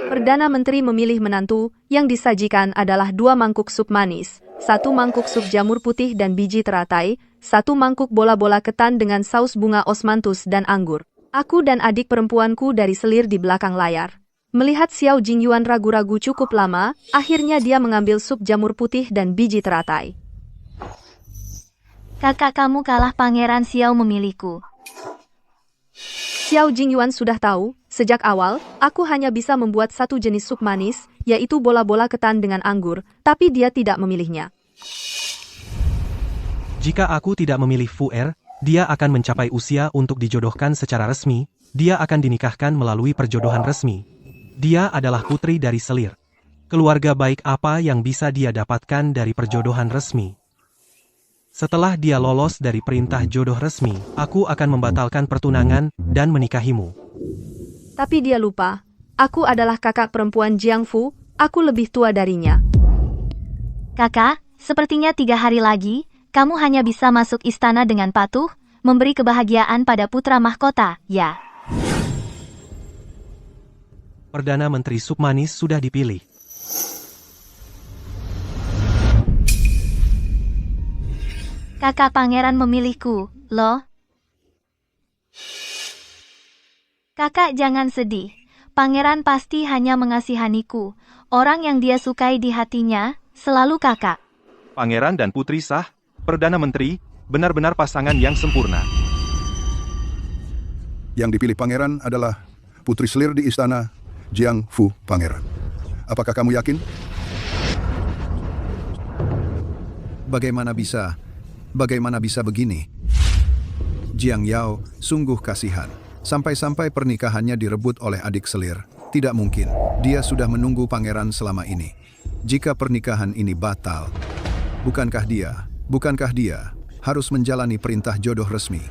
Perdana Menteri memilih menantu, yang disajikan adalah 2 mangkuk sup manis, 1 mangkuk sup jamur putih dan biji teratai, 1 mangkuk bola-bola ketan dengan saus bunga osmanthus dan anggur. Aku dan adik perempuanku dari selir di belakang layar. Melihat Xiao Jingyuan ragu-ragu cukup lama, akhirnya dia mengambil sup jamur putih dan biji teratai. Kakak kamu kalah, Pangeran Xiao memilihku. Xiao Jingyuan sudah tahu, sejak awal, aku hanya bisa membuat satu jenis sup manis, yaitu bola-bola ketan dengan anggur, tapi dia tidak memilihnya. Jika aku tidak memilih Fu Er, dia akan mencapai usia untuk dijodohkan secara resmi, dia akan dinikahkan melalui perjodohan resmi. Dia adalah putri dari selir. Keluarga baik apa yang bisa dia dapatkan dari perjodohan resmi? Setelah dia lolos dari perintah jodoh resmi, aku akan membatalkan pertunangan dan menikahimu. Tapi dia lupa, aku adalah kakak perempuan Jiang Fu, aku lebih tua darinya. Kakak, sepertinya 3 hari lagi, kamu hanya bisa masuk istana dengan patuh, memberi kebahagiaan pada putra mahkota, ya. Perdana Menteri Sup Manis sudah dipilih. Kakak pangeran memilihku, loh. Kakak jangan sedih. Pangeran pasti hanya mengasihaniku. Orang yang dia sukai di hatinya, selalu kakak. Pangeran dan putri sah, Perdana Menteri, benar-benar pasangan yang sempurna. Yang dipilih pangeran adalah putri selir di istana, Jiang Fu Pangeran. Apakah kamu yakin? Bagaimana bisa begini? Jiang Yao sungguh kasihan. Sampai-sampai pernikahannya direbut oleh adik selir. Tidak mungkin, dia sudah menunggu pangeran selama ini. Jika pernikahan ini batal, bukankah dia harus menjalani perintah jodoh resmi?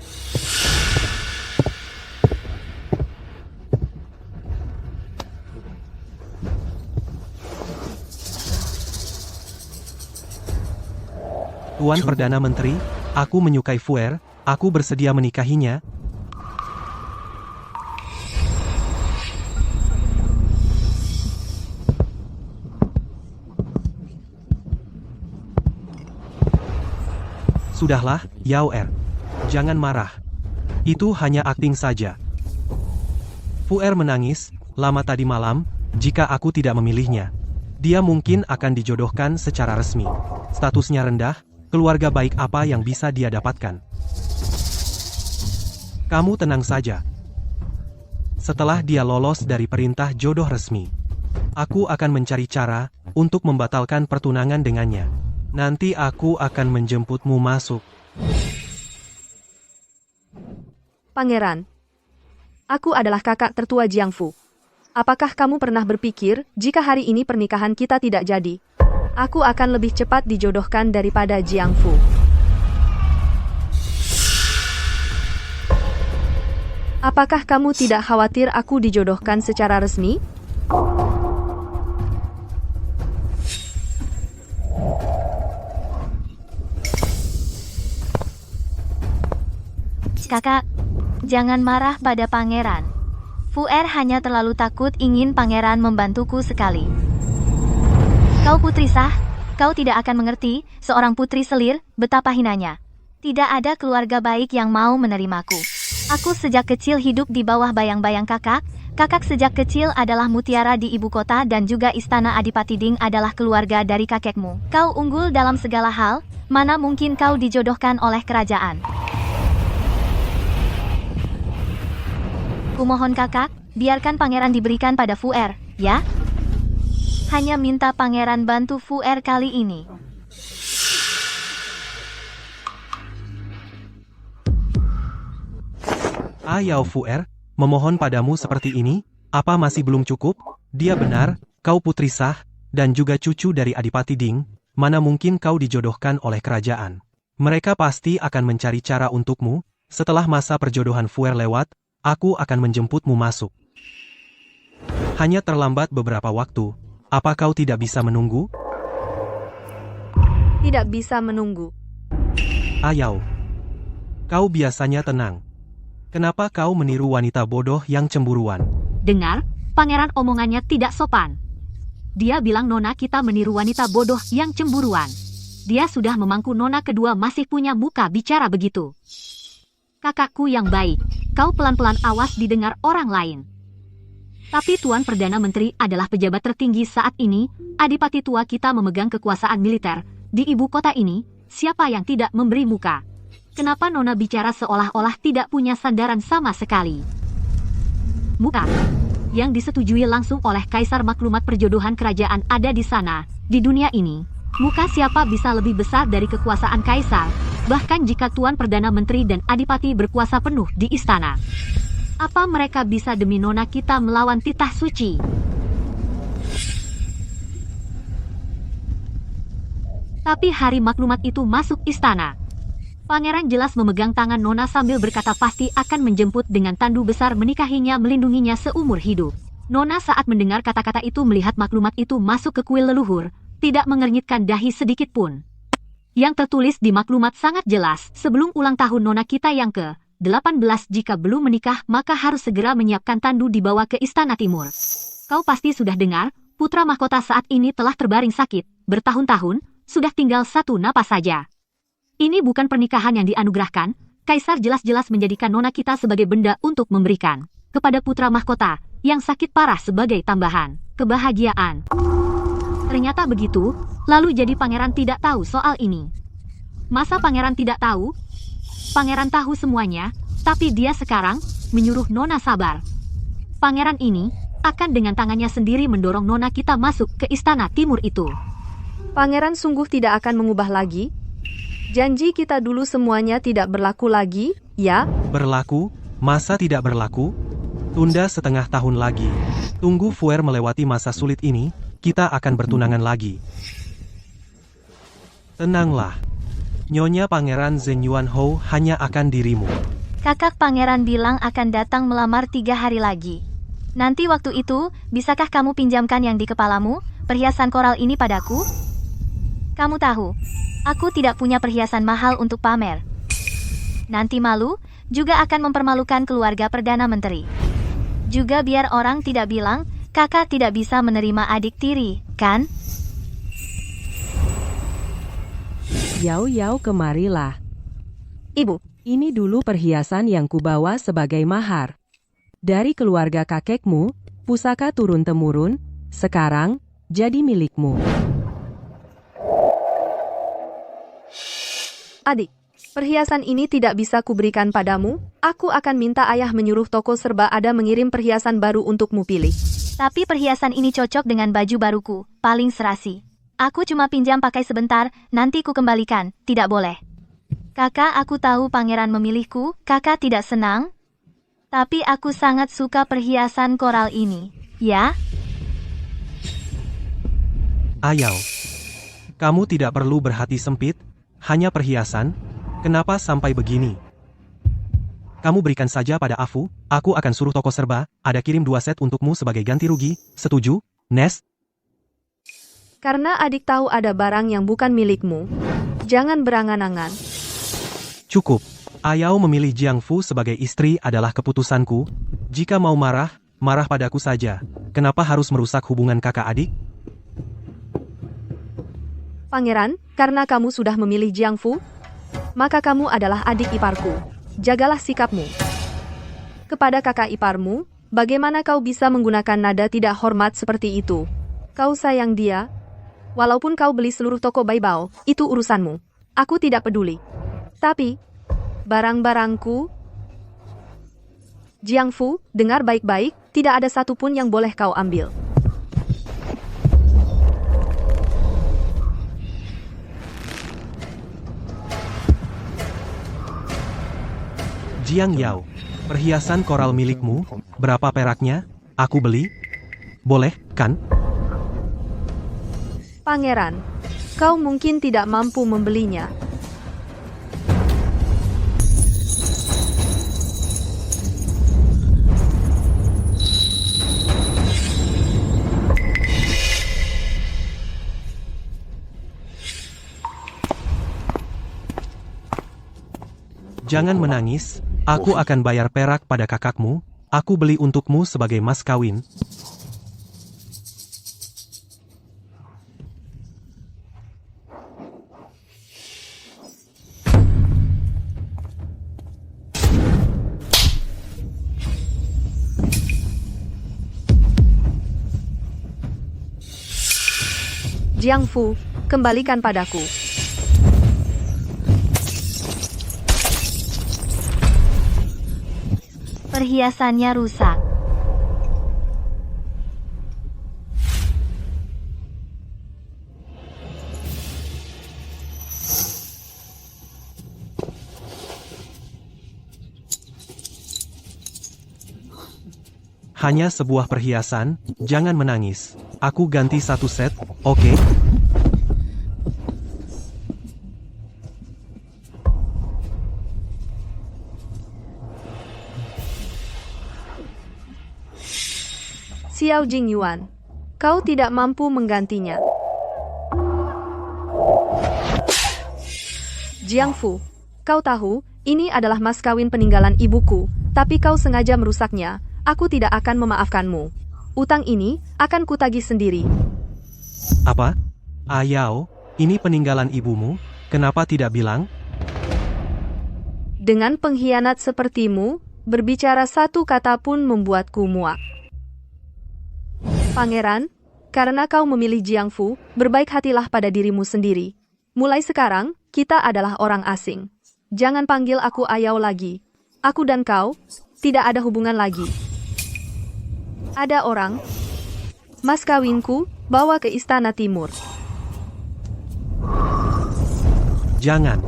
Tuan Perdana Menteri, aku menyukai Fu Er, aku bersedia menikahinya. Sudahlah, Yao Er. Jangan marah. Itu hanya akting saja. Fu Er menangis, lama tadi malam, jika aku tidak memilihnya. Dia mungkin akan dijodohkan secara resmi. Statusnya rendah, keluarga baik apa yang bisa dia dapatkan? Kamu tenang saja. Setelah dia lolos dari perintah jodoh resmi, aku akan mencari cara untuk membatalkan pertunangan dengannya. Nanti aku akan menjemputmu masuk. Pangeran, aku adalah kakak tertua Jiang Fu. Apakah kamu pernah berpikir, jika hari ini pernikahan kita tidak jadi, aku akan lebih cepat dijodohkan daripada Jiang Fu? Apakah kamu tidak khawatir aku dijodohkan secara resmi? Kakak, jangan marah pada pangeran. Fu Er hanya terlalu takut ingin pangeran membantuku sekali. Kau putri sah, kau tidak akan mengerti, seorang putri selir, betapa hinanya. Tidak ada keluarga baik yang mau menerimaku. Aku sejak kecil hidup di bawah bayang-bayang kakak. Kakak sejak kecil adalah mutiara di ibu kota dan juga istana Adipati Ding adalah keluarga dari kakekmu. Kau unggul dalam segala hal, mana mungkin kau dijodohkan oleh kerajaan. Kumohon kakak, biarkan pangeran diberikan pada Fu Er, ya? Hanya minta pangeran bantu Fu Er kali ini. Yao Fu Er, memohon padamu seperti ini, apa masih belum cukup? Dia benar, kau putri sah, dan juga cucu dari Adipati Ding, mana mungkin kau dijodohkan oleh kerajaan. Mereka pasti akan mencari cara untukmu, setelah masa perjodohan Fu Er lewat, aku akan menjemputmu masuk. Hanya terlambat beberapa waktu, apa kau tidak bisa menunggu? Tidak bisa menunggu. Yao, kau biasanya tenang. Kenapa kau meniru wanita bodoh yang cemburuan? Dengar, Pangeran omongannya tidak sopan. Dia bilang nona kita meniru wanita bodoh yang cemburuan. Dia sudah memangku nona kedua masih punya muka bicara begitu. Kakakku yang baik, kau pelan-pelan awas didengar orang lain. Tapi Tuan Perdana Menteri adalah pejabat tertinggi saat ini, adipati tua kita memegang kekuasaan militer. Di ibu kota ini, siapa yang tidak memberi muka? Kenapa nona bicara seolah-olah tidak punya sandaran sama sekali? Muka yang disetujui langsung oleh Kaisar. Maklumat perjodohan kerajaan ada di sana. Di dunia ini, muka siapa bisa lebih besar dari kekuasaan Kaisar, bahkan jika Tuan Perdana Menteri dan Adipati berkuasa penuh di istana. Apa mereka bisa demi nona kita melawan titah suci? Tapi hari maklumat itu masuk istana. Pangeran jelas memegang tangan nona sambil berkata pasti akan menjemput dengan tandu besar menikahinya melindunginya seumur hidup. Nona saat mendengar kata-kata itu melihat maklumat itu masuk ke kuil leluhur, tidak mengernyitkan dahi sedikit pun. Yang tertulis di maklumat sangat jelas, sebelum ulang tahun nona kita yang ke-18 jika belum menikah maka harus segera menyiapkan tandu dibawa ke Istana Timur. Kau pasti sudah dengar, putra mahkota saat ini telah terbaring sakit, bertahun-tahun, sudah tinggal satu napas saja. Ini bukan pernikahan yang dianugerahkan, Kaisar jelas-jelas menjadikan nona kita sebagai benda untuk memberikan kepada putra mahkota yang sakit parah sebagai tambahan kebahagiaan. Ternyata begitu, lalu jadi pangeran tidak tahu soal ini. Masa pangeran tidak tahu? Pangeran tahu semuanya, tapi dia sekarang menyuruh nona sabar. Pangeran ini akan dengan tangannya sendiri mendorong nona kita masuk ke Istana Timur itu. Pangeran sungguh tidak akan mengubah lagi? Janji kita dulu semuanya tidak berlaku lagi, ya? Berlaku? Masa tidak berlaku? Tunda setengah tahun lagi. Tunggu Fuer melewati masa sulit ini, kita akan bertunangan lagi. Tenanglah. Nyonya Pangeran Zheng Yuanhou hanya akan dirimu. Kakak pangeran bilang akan datang melamar 3 hari lagi. Nanti waktu itu, bisakah kamu pinjamkan yang di kepalamu, perhiasan koral ini padaku? Kamu tahu, aku tidak punya perhiasan mahal untuk pamer. Nanti malu, juga akan mempermalukan keluarga Perdana Menteri. Juga biar orang tidak bilang, kakak tidak bisa menerima adik tiri, kan? Yao kemarilah. Ibu, Ini dulu perhiasan yang kubawa sebagai mahar. Dari keluarga kakekmu, pusaka turun-temurun, sekarang jadi milikmu. adik, perhiasan ini tidak bisa kuberikan padamu. Aku akan minta ayah menyuruh toko serba ada mengirim perhiasan baru untukmu pilih. Tapi perhiasan ini cocok dengan baju baruku, paling serasi. Aku cuma pinjam pakai sebentar, nanti ku kembalikan, tidak boleh. Kakak, aku tahu pangeran memilihku, kakak tidak senang? Tapi aku sangat suka perhiasan koral ini, ya? Ayau, kamu tidak perlu berhati sempit, hanya perhiasan, kenapa sampai begini? Kamu berikan saja pada aku akan suruh toko serba, ada kirim 2 set untukmu sebagai ganti rugi, setuju, Nes? Karena adik tahu ada barang yang bukan milikmu, jangan berangan-angan. Cukup, Ayau memilih Jiang Fu sebagai istri adalah keputusanku, jika mau marah, marah padaku saja, kenapa harus merusak hubungan kakak adik? Pangeran, karena kamu sudah memilih Jiang Fu, maka kamu adalah adik iparku. Jagalah sikapmu. Kepada kakak iparmu, bagaimana kau bisa menggunakan nada tidak hormat seperti itu? Kau sayang dia? Walaupun kau beli seluruh toko Baibao, itu urusanmu. Aku tidak peduli. Tapi, barang-barangku... Jiang Fu, dengar baik-baik, tidak ada satupun yang boleh kau ambil. Jiang Yao, perhiasan koral milikmu, berapa peraknya? Aku beli? Boleh, kan? Pangeran, kau mungkin tidak mampu membelinya. Jangan menangis, aku akan bayar perak pada kakakmu, aku beli untukmu sebagai mas kawin. Jiang Fu, kembalikan padaku. Perhiasannya rusak. Hanya sebuah perhiasan, jangan menangis. Aku ganti satu set, oke? Xiao Jingyuan, kau tidak mampu menggantinya. Jiang Fu, kau tahu, ini adalah mas kawin peninggalan ibuku, tapi kau sengaja merusaknya. Aku tidak akan memaafkanmu. Utang ini akan kutagih sendiri. Apa? Ayao, ini peninggalan ibumu, kenapa tidak bilang? Dengan pengkhianat sepertimu, berbicara satu kata pun membuatku muak. Pangeran, karena kau memilih Jiang Fu, berbaik hatilah pada dirimu sendiri. Mulai sekarang, kita adalah orang asing. Jangan panggil aku Ayao lagi. Aku dan kau, tidak ada hubungan lagi. Ada orang, mas kawinku, bawa ke Istana Timur. Jangan.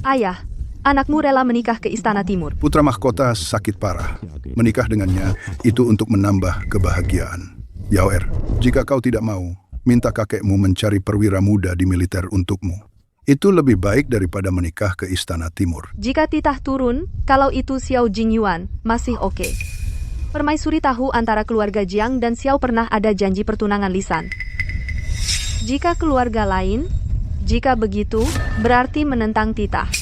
Ayah, anakmu rela menikah ke Istana Timur. Putra mahkota sakit parah. Menikah dengannya itu untuk menambah kebahagiaan. Yaoer, jika kau tidak mau, minta kakekmu mencari perwira muda di militer untukmu. Itu lebih baik daripada menikah ke Istana Timur. Jika titah turun, kalau itu Xiao Jingyuan, masih oke. Permaisuri tahu antara keluarga Jiang dan Xiao pernah ada janji pertunangan lisan. Jika keluarga lain, jika begitu, berarti menentang titah.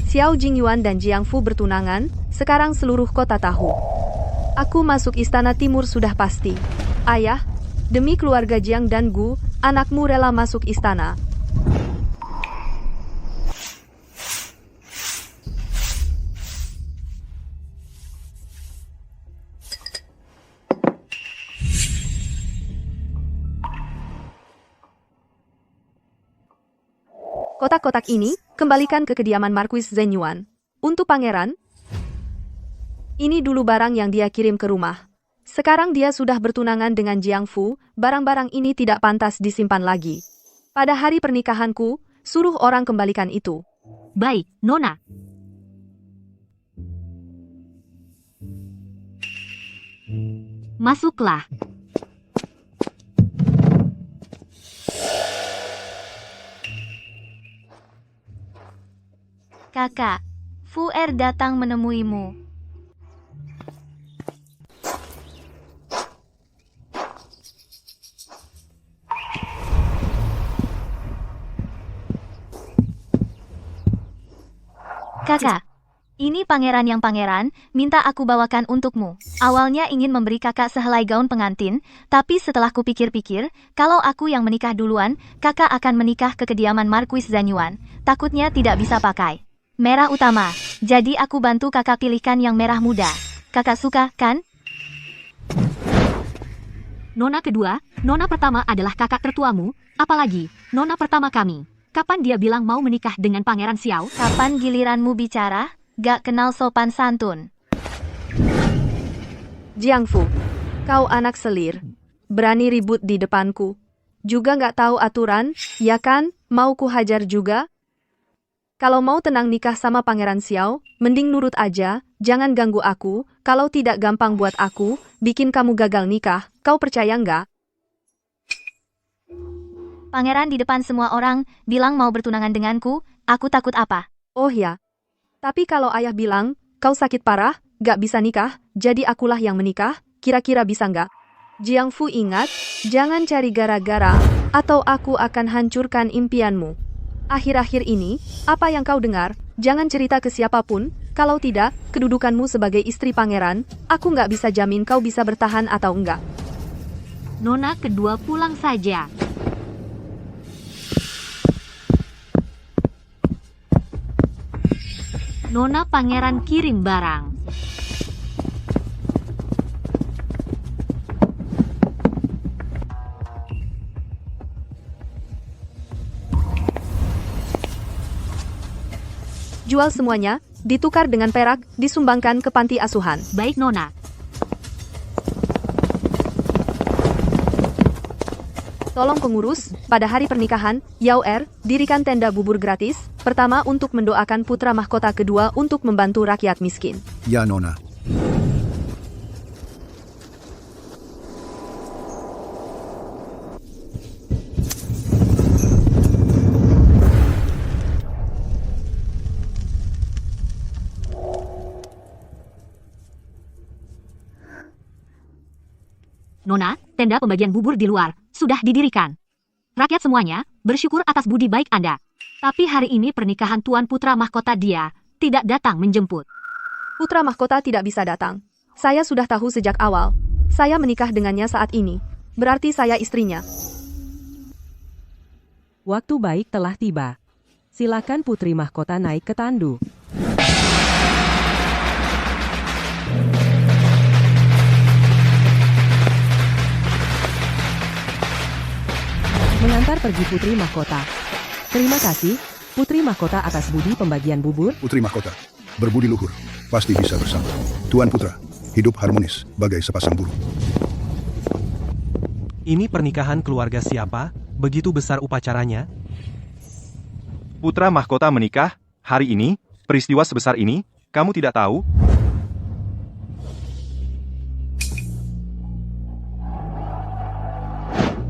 Xiao Jingyuan dan Jiang Fu bertunangan, sekarang seluruh kota tahu. Aku masuk Istana Timur sudah pasti. Ayah, demi keluarga Jiang dan Gu, anakmu rela masuk istana. Kotak-kotak ini, kembalikan ke kediaman Marquis Zenyuan. Untuk pangeran, ini dulu barang yang dia kirim ke rumah. Sekarang dia sudah bertunangan dengan Jiang Fu, barang-barang ini tidak pantas disimpan lagi. Pada hari pernikahanku, suruh orang kembalikan itu. Baik, Nona. Masuklah. Kakak, Fu Er datang menemuimu. Kakak, ini pangeran yang pangeran, minta aku bawakan untukmu. Awalnya ingin memberi kakak sehelai gaun pengantin, tapi setelah kupikir-pikir, kalau aku yang menikah duluan, kakak akan menikah ke kediaman Marquis Zenyuan. Takutnya tidak bisa pakai merah utama, jadi aku bantu kakak pilihkan yang merah muda. Kakak suka, kan? Nona kedua, Nona pertama adalah kakak tertuamu, apalagi Nona pertama kami. Kapan dia bilang mau menikah dengan Pangeran Xiao? Kapan giliranmu bicara? Gak kenal sopan santun. Jiang Fu, kau anak selir. Berani ribut di depanku. Juga nggak tahu aturan, ya kan? Mau ku hajar juga? Kalau mau tenang nikah sama Pangeran Xiao, mending nurut aja, jangan ganggu aku. Kalau tidak gampang buat aku, bikin kamu gagal nikah. Kau percaya nggak? Pangeran di depan semua orang, bilang mau bertunangan denganku, aku takut apa? Oh ya. Tapi kalau ayah bilang, kau sakit parah, gak bisa nikah, jadi akulah yang menikah, kira-kira bisa nggak? Jiang Fu ingat, jangan cari gara-gara, atau aku akan hancurkan impianmu. Akhir-akhir ini, apa yang kau dengar, jangan cerita ke siapapun, kalau tidak, kedudukanmu sebagai istri pangeran, aku nggak bisa jamin kau bisa bertahan atau enggak. Nona kedua pulang saja. Nona pangeran kirim barang. Jual semuanya, ditukar dengan perak, disumbangkan ke panti asuhan. Baik Nona. Tolong pengurus, pada hari pernikahan, Yaoer, dirikan tenda bubur gratis, pertama untuk mendoakan putra mahkota, kedua untuk membantu rakyat miskin. Ya, Nona. Nona, tenda pembagian bubur di luar sudah didirikan. Rakyat semuanya bersyukur atas budi baik Anda. Tapi hari ini pernikahan Tuan Putra Mahkota dia tidak datang menjemput. Putra mahkota tidak bisa datang. Saya sudah tahu sejak awal. Saya menikah dengannya saat ini. Berarti saya istrinya. Waktu baik telah tiba. Silakan putri mahkota naik ke tandu. Mengantar pergi putri mahkota. Terima kasih, putri mahkota atas budi pembagian bubur. Putri mahkota, berbudi luhur, pasti bisa bersama. Tuan Putra, hidup harmonis, bagai sepasang burung. Ini pernikahan keluarga siapa? Begitu besar upacaranya? Putra mahkota menikah, hari ini, peristiwa sebesar ini, kamu tidak tahu?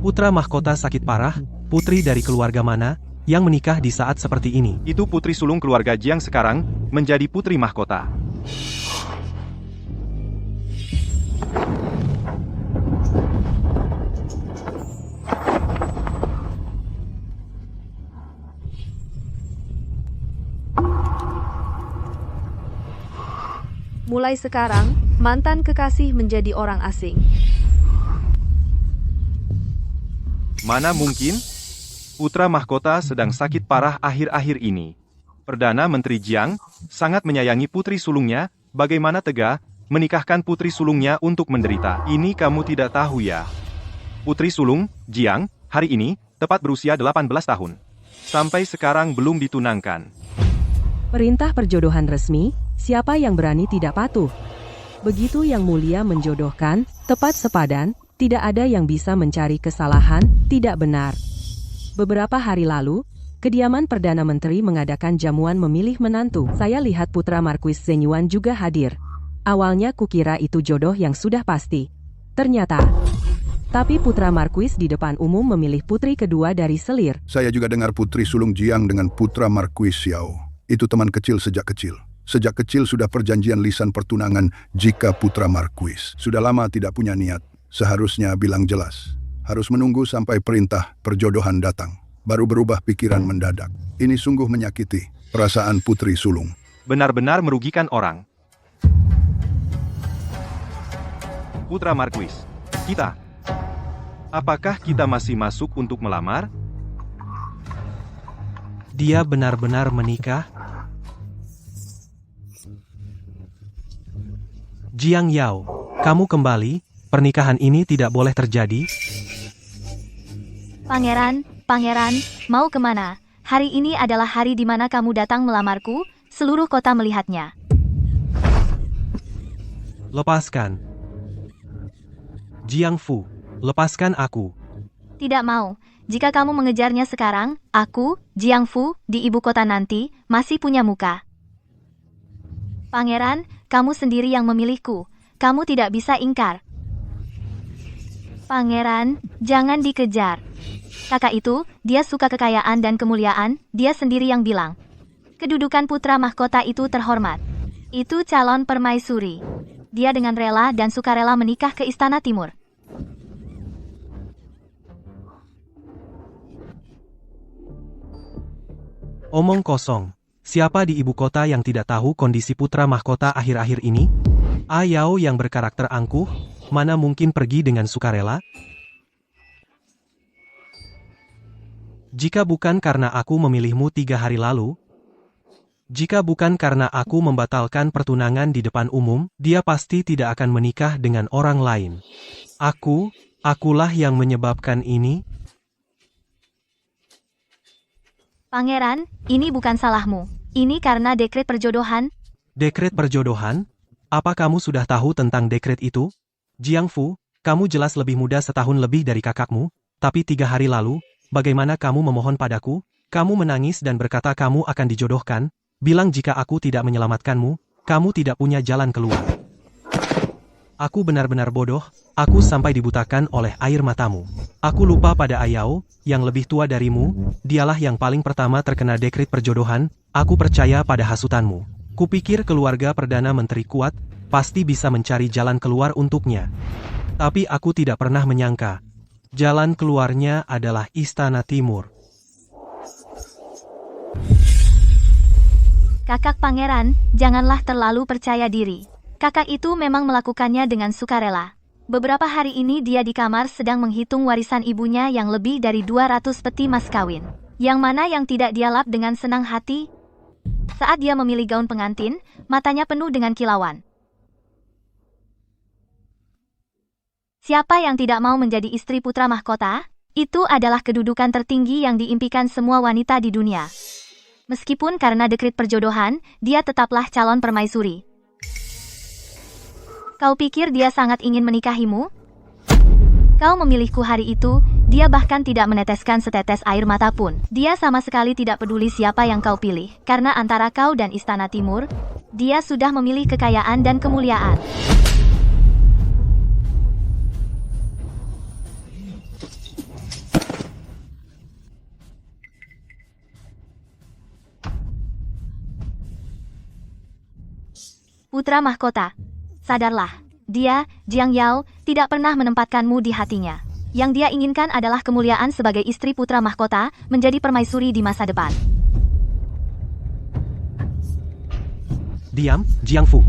Putra mahkota sakit parah, putri dari keluarga mana, yang menikah di saat seperti ini? Itu putri sulung keluarga Jiang sekarang, menjadi putri mahkota. Mulai sekarang, mantan kekasih menjadi orang asing. Mana mungkin? Putra mahkota sedang sakit parah akhir-akhir ini. Perdana Menteri Jiang sangat menyayangi putri sulungnya, bagaimana tega menikahkan putri sulungnya untuk menderita. Ini kamu tidak tahu ya. Putri sulung, Jiang, hari ini, tepat berusia 18 tahun. Sampai sekarang belum ditunangkan. Perintah perjodohan resmi, siapa yang berani tidak patuh? Begitu Yang Mulia menjodohkan, tepat sepadan, tidak ada yang bisa mencari kesalahan, tidak benar. Beberapa hari lalu, kediaman Perdana Menteri mengadakan jamuan memilih menantu. Saya lihat putra Marquis Zenyuan juga hadir. Awalnya kukira itu jodoh yang sudah pasti. Ternyata, tapi putra Marquis di depan umum memilih putri kedua dari selir. Saya juga dengar putri sulung Jiang dengan putra Marquis Xiao. Itu teman kecil sejak kecil. Sejak kecil sudah perjanjian lisan pertunangan jika putra Marquis. Sudah lama tidak punya niat. Seharusnya bilang jelas. Harus menunggu sampai perintah perjodohan datang. Baru berubah pikiran mendadak. Ini sungguh menyakiti perasaan putri sulung. Benar-benar merugikan orang. Putra Marquis, kita. Apakah kita masih masuk untuk melamar? Dia benar-benar menikah? Jiang Yao, kamu kembali, pernikahan ini tidak boleh terjadi. Pangeran, mau kemana? Hari ini adalah hari di mana kamu datang melamarku, seluruh kota melihatnya. Lepaskan. Jiang Fu, lepaskan aku. Tidak mau. Jika kamu mengejarnya sekarang, aku, Jiang Fu, di ibu kota nanti, masih punya muka. Pangeran, kamu sendiri yang memilihku. Kamu tidak bisa ingkar. Pangeran, jangan dikejar. Kakak itu, dia suka kekayaan dan kemuliaan, dia sendiri yang bilang. Kedudukan putra mahkota itu terhormat. Itu calon permaisuri. Dia dengan rela dan sukarela menikah ke Istana Timur. Omong kosong. Siapa di ibu kota yang tidak tahu kondisi putra mahkota akhir-akhir ini? Ayao yang berkarakter angkuh, mana mungkin pergi dengan sukarela? Jika bukan karena aku memilihmu 3 hari lalu, Jika bukan karena aku membatalkan pertunangan di depan umum, dia pasti tidak akan menikah dengan orang lain. Akulah yang menyebabkan ini. Pangeran, ini bukan salahmu. Ini karena dekret perjodohan. Dekret perjodohan? Apa kamu sudah tahu tentang dekret itu? Jiangfu, kamu jelas lebih muda setahun lebih dari kakakmu, tapi 3 hari lalu, bagaimana kamu memohon padaku? Kamu menangis dan berkata kamu akan dijodohkan, bilang jika aku tidak menyelamatkanmu, kamu tidak punya jalan keluar. Aku benar-benar bodoh, aku sampai dibutakan oleh air matamu. Aku lupa pada Ayao, yang lebih tua darimu, dialah yang paling pertama terkena dekret perjodohan, aku percaya pada hasutanmu. Kupikir keluarga Perdana Menteri kuat, pasti bisa mencari jalan keluar untuknya. Tapi aku tidak pernah menyangka, jalan keluarnya adalah Istana Timur. Kakak pangeran, janganlah terlalu percaya diri. Kakak itu memang melakukannya dengan sukarela. Beberapa hari ini dia di kamar sedang menghitung warisan ibunya yang lebih dari 200 peti mas kawin. Yang mana yang tidak dia lap dengan senang hati? Saat dia memilih gaun pengantin, matanya penuh dengan kilauan. Siapa yang tidak mau menjadi istri putra mahkota? Itu adalah kedudukan tertinggi yang diimpikan semua wanita di dunia. Meskipun karena dekret perjodohan, dia tetaplah calon permaisuri. Kau pikir dia sangat ingin menikahimu? Kau memilihku hari itu, dia bahkan tidak meneteskan setetes air mata pun. Dia sama sekali tidak peduli siapa yang kau pilih, karena antara kau dan Istana Timur, dia sudah memilih kekayaan dan kemuliaan. Putra mahkota, sadarlah, dia, Jiang Yao, tidak pernah menempatkanmu di hatinya. Yang dia inginkan adalah kemuliaan sebagai istri putra mahkota, menjadi permaisuri di masa depan. Diam, Jiangfu.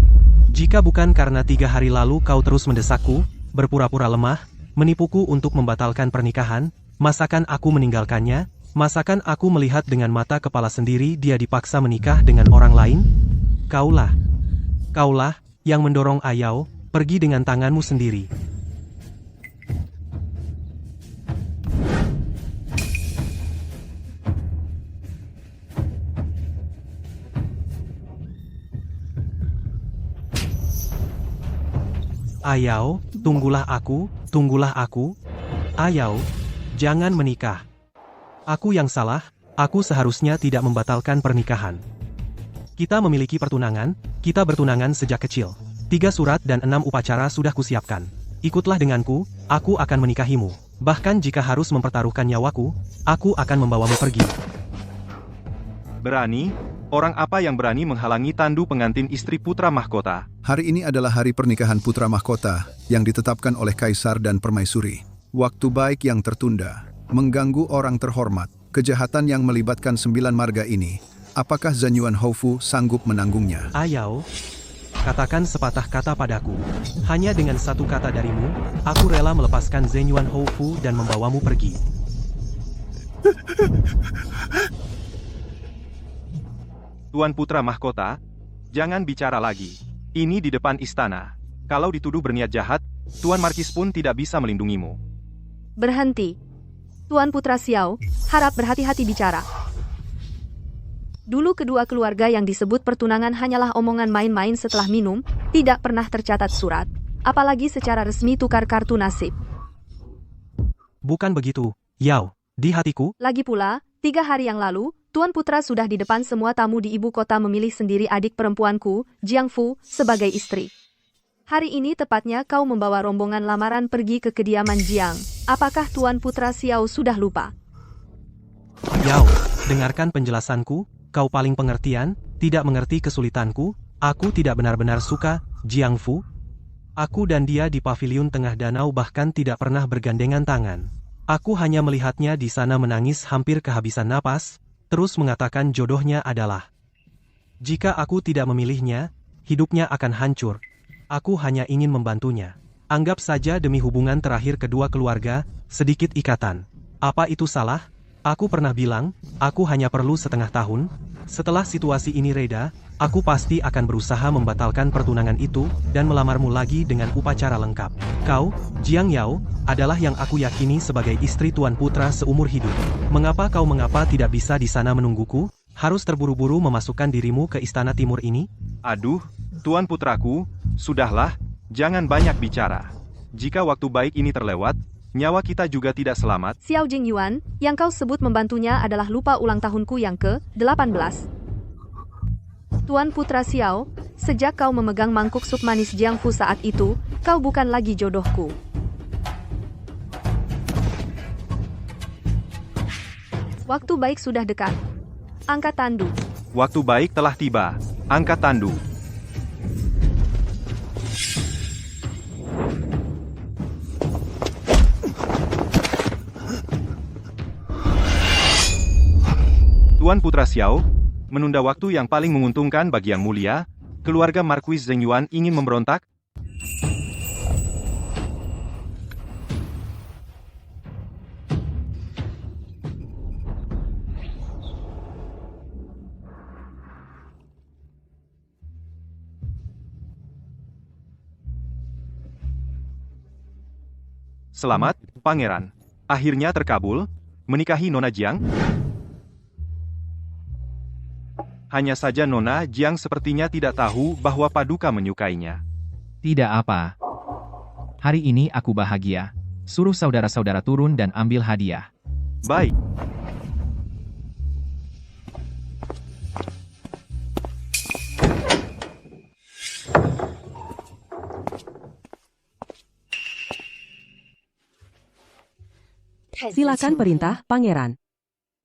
Jika bukan karena 3 hari lalu kau terus mendesakku, berpura-pura lemah, menipuku untuk membatalkan pernikahan, masakan aku meninggalkannya, masakan aku melihat dengan mata kepala sendiri dia dipaksa menikah dengan orang lain? Kaulah yang mendorong Ayao pergi dengan tanganmu sendiri. Ayao, tunggulah aku. Ayao, jangan menikah. Aku yang salah, aku seharusnya tidak membatalkan pernikahan. Kita memiliki pertunangan, kita bertunangan sejak kecil. 3 surat dan 6 upacara sudah kusiapkan. Ikutlah denganku, aku akan menikahimu. Bahkan jika harus mempertaruhkan nyawaku, aku akan membawamu pergi. Berani? Orang apa yang berani menghalangi tandu pengantin istri putra mahkota? Hari ini adalah hari pernikahan putra mahkota yang ditetapkan oleh kaisar dan permaisuri. Waktu baik yang tertunda, mengganggu orang terhormat, kejahatan yang melibatkan 9 marga ini. Apakah Zhenyuan Houfu sanggup menanggungnya? Ayao, katakan sepatah kata padaku. Hanya dengan 1 kata darimu, aku rela melepaskan Zhenyuan Houfu dan membawamu pergi. Tuan Putra Mahkota, jangan bicara lagi. Ini di depan istana. Kalau dituduh berniat jahat, Tuan Markis pun tidak bisa melindungimu. Berhenti. Tuan Putra Xiao, harap berhati-hati bicara. Dulu kedua keluarga yang disebut pertunangan hanyalah omongan main-main setelah minum, tidak pernah tercatat surat, apalagi secara resmi tukar kartu nasib. Bukan begitu, Yao, di hatiku. Lagi pula, 3 hari yang lalu, Tuan Putra sudah di depan semua tamu di ibu kota memilih sendiri adik perempuanku, Jiangfu, sebagai istri. Hari ini tepatnya kau membawa rombongan lamaran pergi ke kediaman Jiang. Apakah Tuan Putra Xiao sudah lupa? Yao, dengarkan penjelasanku. Kau paling pengertian, tidak mengerti kesulitanku, aku tidak benar-benar suka, Jiangfu. Aku dan dia di paviliun tengah danau bahkan tidak pernah bergandengan tangan. Aku hanya melihatnya di sana menangis hampir kehabisan napas, terus mengatakan jodohnya adalah. Jika aku tidak memilihnya, hidupnya akan hancur. Aku hanya ingin membantunya. Anggap saja demi hubungan terakhir kedua keluarga, sedikit ikatan. Apa itu salah? Aku pernah bilang, aku hanya perlu 1/2 tahun. Setelah situasi ini reda, aku pasti akan berusaha membatalkan pertunangan itu dan melamarmu lagi dengan upacara lengkap. Kau, Jiang Yao, adalah yang aku yakini sebagai istri Tuan Putra seumur hidup. Mengapa tidak bisa di sana menungguku? Harus terburu-buru memasukkan dirimu ke istana timur ini? Aduh, Tuan Putraku, sudahlah, jangan banyak bicara. Jika waktu baik ini terlewat, nyawa kita juga tidak selamat. Xiao Jingyuan, yang kau sebut membantunya adalah lupa ulang tahunku yang ke-18. Tuan Putra Xiao, sejak kau memegang mangkuk sup manis Jiangfu saat itu, kau bukan lagi jodohku. Waktu baik sudah dekat. Angkat tandu. Waktu baik telah tiba. Angkat tandu. Tuan Putra Xiao, menunda waktu yang paling menguntungkan bagi Yang Mulia, keluarga Marquis Zheng Yuan ingin memberontak. Selamat, Pangeran. Akhirnya terkabul, menikahi Nona Jiang. Hanya saja Nona Jiang sepertinya tidak tahu bahwa Paduka menyukainya. Tidak apa. Hari ini aku bahagia. Suruh saudara-saudara turun dan ambil hadiah. Baik. Silakan perintah, Pangeran.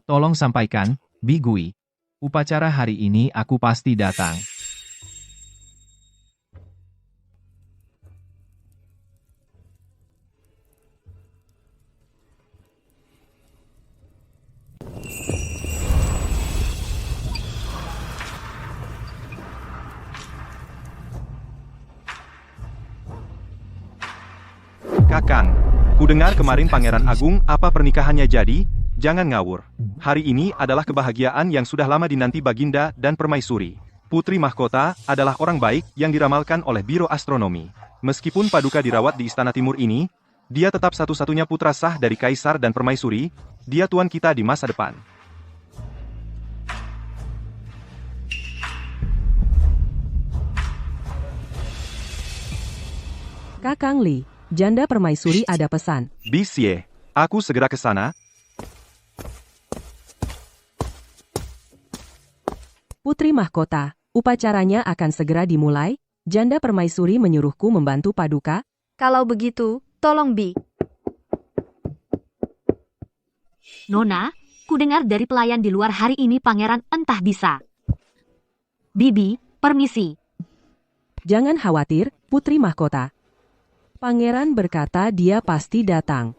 Tolong sampaikan, Bi Gui. Upacara hari ini aku pasti datang. Kakang, kudengar kemarin Pangeran Agung apa pernikahannya jadi? Jangan ngawur. Hari ini adalah kebahagiaan yang sudah lama dinanti Baginda dan Permaisuri. Putri Mahkota adalah orang baik yang diramalkan oleh Biro Astronomi. Meskipun Paduka dirawat di Istana Timur ini, dia tetap satu-satunya putra sah dari Kaisar dan Permaisuri. Dia tuan kita di masa depan. Kakang Li, Janda Permaisuri ada pesan. Bisye, aku segera ke sana. Putri Mahkota, upacaranya akan segera dimulai. Janda Permaisuri menyuruhku membantu Paduka. Kalau begitu, tolong Bi. Nona, kudengar dari pelayan di luar hari ini pangeran entah bisa. Bibi, permisi. Jangan khawatir, Putri Mahkota. Pangeran berkata dia pasti datang.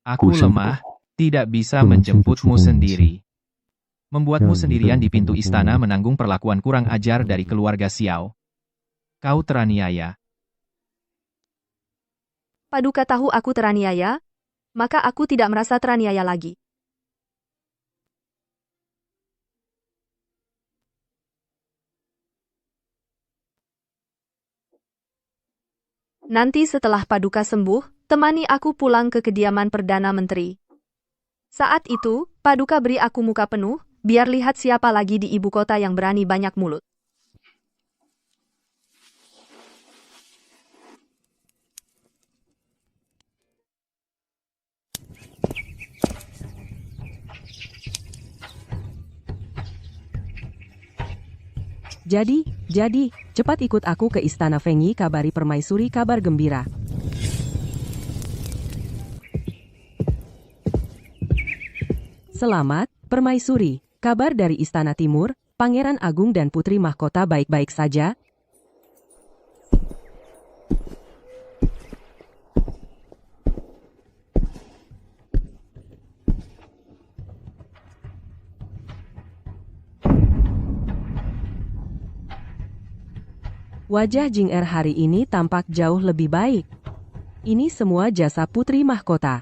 Aku lemah, tidak bisa menjemputmu sendiri. Membuatmu sendirian di pintu istana menanggung perlakuan kurang ajar dari keluarga Xiao. Kau teraniaya. Paduka tahu aku teraniaya, maka aku tidak merasa teraniaya lagi. Nanti setelah Paduka sembuh, temani aku pulang ke kediaman Perdana Menteri. Saat itu, Paduka beri aku muka penuh, biar lihat siapa lagi di ibu kota yang berani banyak mulut. Jadi, cepat ikut aku ke Istana Fengyi, kabari Permaisuri kabar gembira. Selamat, Permaisuri. Kabar dari Istana Timur, Pangeran Agung dan Putri Mahkota baik-baik saja? Wajah Jing Er hari ini tampak jauh lebih baik. Ini semua jasa Putri Mahkota.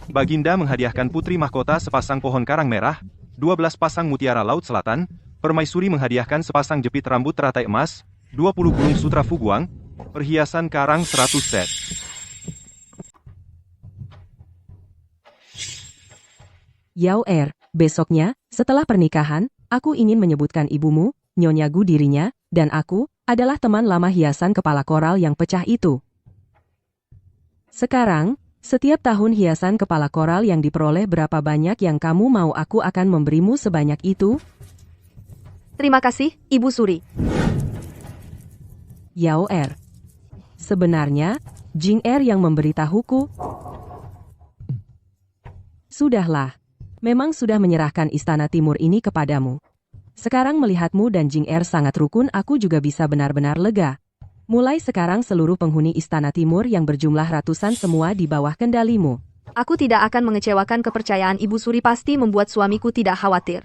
Baginda menghadiahkan Putri Mahkota sepasang pohon karang merah, 12 pasang mutiara Laut Selatan, Permaisuri menghadiahkan sepasang jepit rambut teratai emas, 20 burung sutra Fuguang, perhiasan karang 100 set. Yao Er, besoknya, setelah pernikahan, aku ingin menyebutkan ibumu, Nyonya Gu dirinya, dan aku, adalah teman lama hiasan kepala koral yang pecah itu. Sekarang, setiap tahun hiasan kepala koral yang diperoleh berapa banyak yang kamu mau, aku akan memberimu sebanyak itu? Terima kasih, Ibu Suri. Yao Er. Sebenarnya, Jing Er yang memberitahuku. Sudahlah. Memang sudah menyerahkan Istana Timur ini kepadamu. Sekarang melihatmu dan Jing Er sangat rukun, aku juga bisa benar-benar lega. Mulai sekarang seluruh penghuni Istana Timur yang berjumlah ratusan semua di bawah kendalimu. Aku tidak akan mengecewakan. Kepercayaan Ibu Suri pasti membuat suamiku tidak khawatir.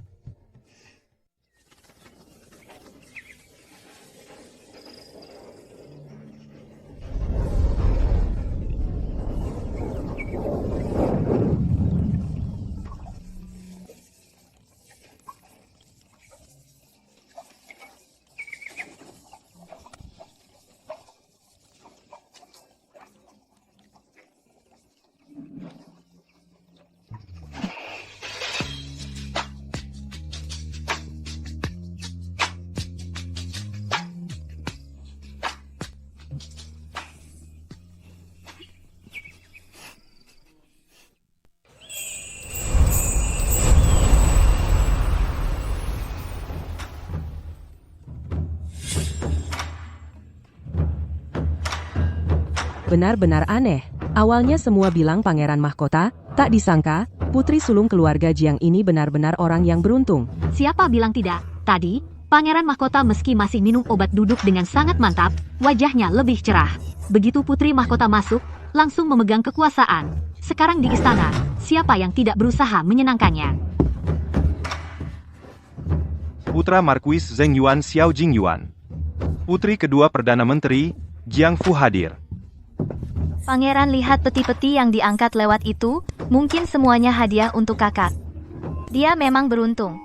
Benar-benar aneh. Awalnya semua bilang Pangeran Mahkota, tak disangka, putri sulung keluarga Jiang ini benar-benar orang yang beruntung. Siapa bilang tidak? Tadi, Pangeran Mahkota meski masih minum obat duduk dengan sangat mantap, wajahnya lebih cerah. Begitu Putri Mahkota masuk, langsung memegang kekuasaan. Sekarang di istana, siapa yang tidak berusaha menyenangkannya? Putra Markuis Zheng Yuan Xiao Jing Yuan. Putri kedua Perdana Menteri, Jiang Fu hadir. Pangeran lihat peti-peti yang diangkat lewat itu, mungkin semuanya hadiah untuk kakak. Dia memang beruntung.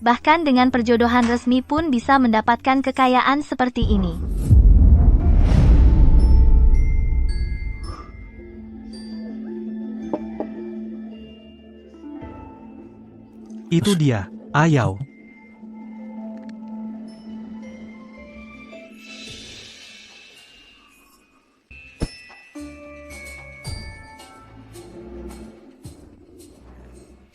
Bahkan dengan perjodohan resmi pun bisa mendapatkan kekayaan seperti ini. Itu dia, Ayao.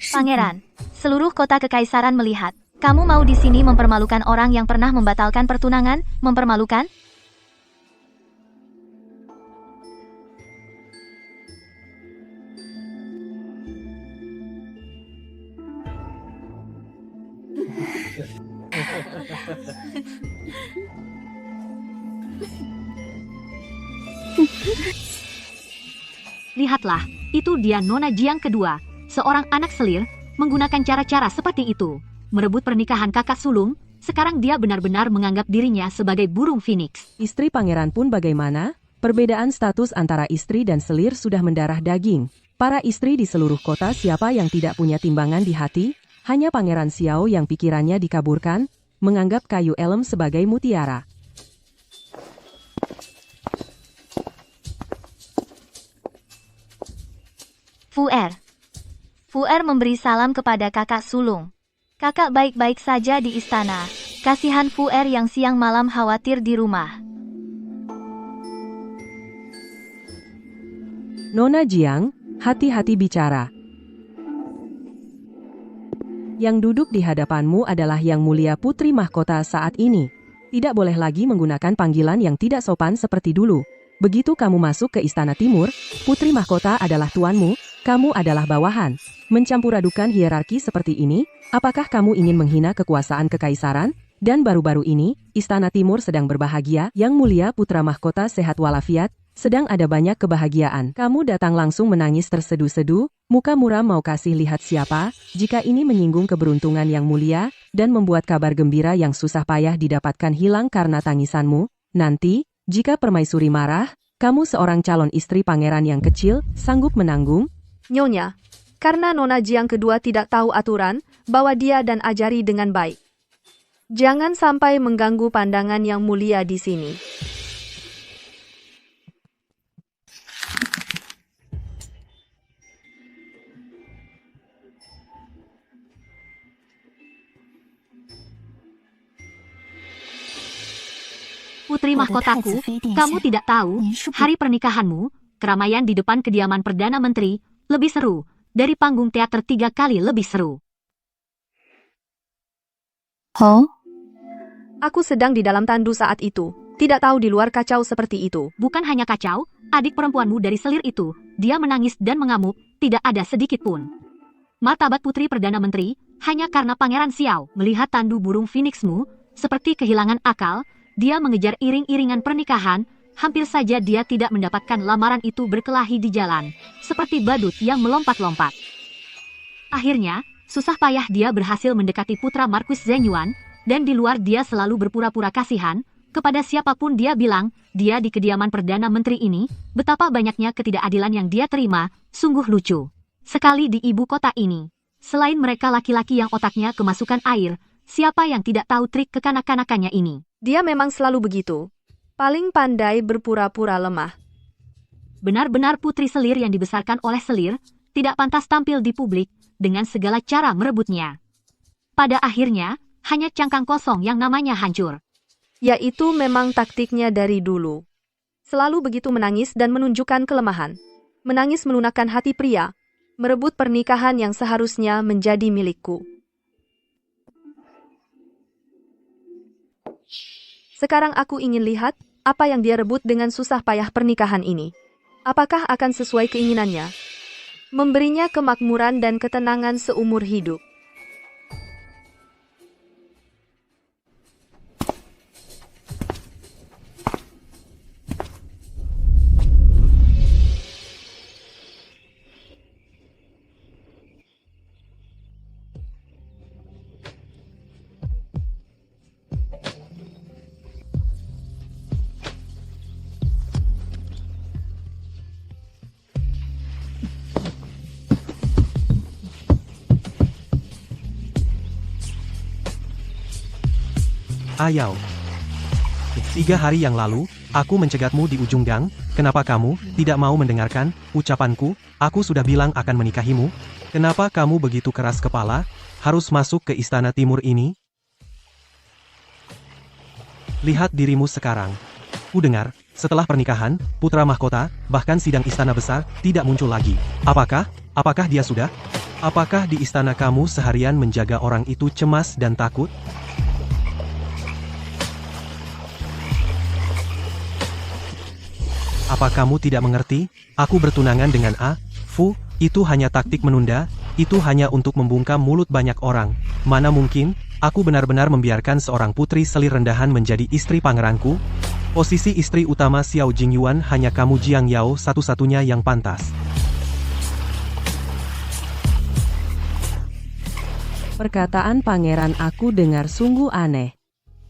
Pangeran, seluruh kota kekaisaran melihat. Kamu mau di sini mempermalukan orang yang pernah membatalkan pertunangan? Mempermalukan? Lihatlah, itu dia Nona Jiang kedua. seorang anak selir, menggunakan cara-cara seperti itu. Merebut pernikahan kakak sulung, sekarang dia benar-benar menganggap dirinya sebagai burung phoenix. Istri pangeran pun bagaimana? Perbedaan status antara istri dan selir sudah mendarah daging. Para istri di seluruh kota siapa yang tidak punya timbangan di hati? Hanya Pangeran Xiao yang pikirannya dikaburkan, menganggap kayu elem sebagai mutiara. Fuer memberi salam kepada kakak sulung. Kakak baik-baik saja di istana. Kasihan Fuer yang siang malam khawatir di rumah. Nona Jiang, hati-hati bicara. Yang duduk di hadapanmu adalah Yang Mulia Putri Mahkota saat ini. Tidak boleh lagi menggunakan panggilan yang tidak sopan seperti dulu. Begitu kamu masuk ke Istana Timur, Putri Mahkota adalah tuanmu, kamu adalah bawahan. Mencampuradukan hierarki seperti ini, apakah kamu ingin menghina kekuasaan kekaisaran? Dan baru-baru ini, Istana Timur sedang berbahagia, Yang Mulia Putra Mahkota sehat walafiat, sedang ada banyak kebahagiaan. Kamu datang langsung menangis terseduh-seduh, muka muram mau kasih lihat siapa, jika ini menyinggung keberuntungan Yang Mulia, dan membuat kabar gembira yang susah payah didapatkan hilang karena tangisanmu, nanti, jika permaisuri marah, kamu seorang calon istri pangeran yang kecil, sanggup menanggung? Nyonya, karena Nona Jiang kedua tidak tahu aturan, bawa dia dan ajari dengan baik. Jangan sampai mengganggu pandangan Yang Mulia di sini. Putri mahkotaku, kamu tidak tahu, hari pernikahanmu, keramaian di depan kediaman Perdana Menteri, lebih seru, dari panggung teater 3 kali lebih seru. Aku sedang di dalam tandu saat itu, tidak tahu di luar kacau seperti itu. Bukan hanya kacau, adik perempuanmu dari selir itu, dia menangis dan mengamuk, tidak ada sedikit pun. Martabat Putri Perdana Menteri, hanya karena Pangeran Xiao melihat tandu burung phoenixmu, seperti kehilangan akal, dia mengejar iring-iringan pernikahan, hampir saja dia tidak mendapatkan lamaran itu berkelahi di jalan, seperti badut yang melompat-lompat. Akhirnya, susah payah dia berhasil mendekati putra Marquis Zheng Yuan, dan di luar dia selalu berpura-pura kasihan, kepada siapapun dia bilang, dia di kediaman Perdana Menteri ini, betapa banyaknya ketidakadilan yang dia terima, sungguh lucu. Sekali di ibu kota ini, selain mereka laki-laki yang otaknya kemasukan air, siapa yang tidak tahu trik kekanak-kanakannya ini? Dia memang selalu begitu. Paling pandai berpura-pura lemah. Benar-benar putri selir yang dibesarkan oleh selir, tidak pantas tampil di publik, dengan segala cara merebutnya. Pada akhirnya, hanya cangkang kosong yang namanya hancur. Yaitu memang taktiknya dari dulu. Selalu begitu menangis dan menunjukkan kelemahan. Menangis melunakkan hati pria. Merebut pernikahan yang seharusnya menjadi milikku. Sekarang aku ingin lihat, apa yang dia rebut dengan susah payah pernikahan ini. Apakah akan sesuai keinginannya? Memberinya kemakmuran dan ketenangan seumur hidup. Ayau. 3 hari yang lalu, aku mencegatmu di ujung gang, kenapa kamu tidak mau mendengarkan ucapanku? Aku sudah bilang akan menikahimu. Kenapa kamu begitu keras kepala, harus masuk ke Istana Timur ini? Lihat dirimu sekarang. Ku dengar, setelah pernikahan, putra mahkota, bahkan sidang istana besar, tidak muncul lagi. Apakah dia sudah? Apakah di istana kamu seharian menjaga orang itu cemas dan takut? Apa kamu tidak mengerti? Aku bertunangan dengan Fu, itu hanya taktik menunda, itu hanya untuk membungkam mulut banyak orang. Mana mungkin, aku benar-benar membiarkan seorang putri selir rendahan menjadi istri pangeranku? Posisi istri utama Xiao Jingyuan hanya kamu Jiang Yao satu-satunya yang pantas. Perkataan pangeran aku dengar sungguh aneh.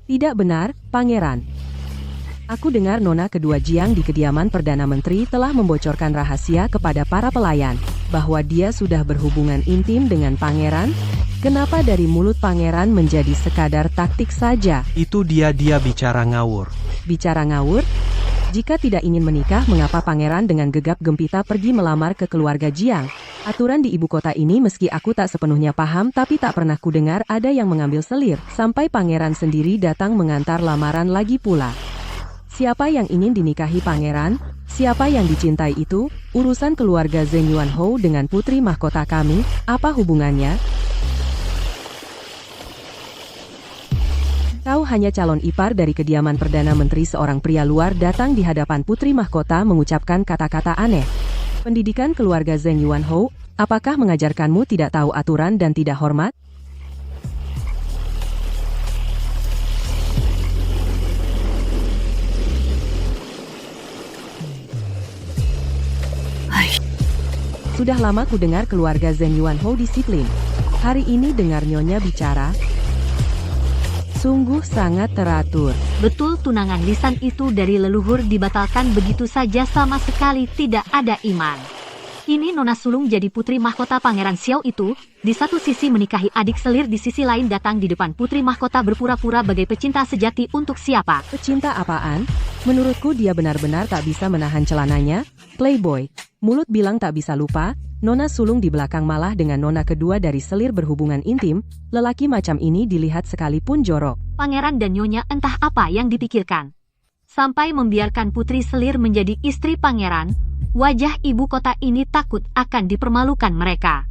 Tidak benar, pangeran. Aku dengar Nona kedua Jiang di kediaman Perdana Menteri telah membocorkan rahasia kepada para pelayan, bahwa dia sudah berhubungan intim dengan pangeran. Kenapa dari mulut pangeran menjadi sekadar taktik saja? Itu dia bicara ngawur. Bicara ngawur? Jika tidak ingin menikah, mengapa pangeran dengan gegap gempita pergi melamar ke keluarga Jiang? Aturan di ibu kota ini meski aku tak sepenuhnya paham, tapi tak pernah kudengar ada yang mengambil selir, sampai pangeran sendiri datang mengantar lamaran lagi pula. Siapa yang ingin dinikahi pangeran? Siapa yang dicintai itu? Urusan keluarga Zheng Yuanhou dengan putri mahkota kami, apa hubungannya? Kau hanya calon ipar dari kediaman Perdana Menteri. Seorang pria luar datang di hadapan putri mahkota mengucapkan kata-kata aneh. Pendidikan keluarga Zheng Yuanhou, apakah mengajarkanmu tidak tahu aturan dan tidak hormat? Sudah lama ku dengar keluarga Zheng Yuanhou disiplin. Hari ini dengar nyonya bicara, sungguh sangat teratur. Betul, tunangan lisan itu dari leluhur dibatalkan begitu saja, sama sekali tidak ada iman. Ini Nona sulung jadi putri mahkota Pangeran Xiao itu, di satu sisi menikahi adik selir, di sisi lain datang di depan putri mahkota berpura-pura bagai pecinta sejati untuk siapa? Pecinta apaan? Menurutku dia benar-benar tak bisa menahan celananya. Playboy, mulut bilang tak bisa lupa, Nona sulung di belakang malah dengan Nona kedua dari selir berhubungan intim. Lelaki macam ini dilihat sekalipun jorok. Pangeran dan nyonya entah apa yang dipikirkan. Sampai membiarkan putri selir menjadi istri pangeran, wajah ibu kota ini takut akan dipermalukan mereka.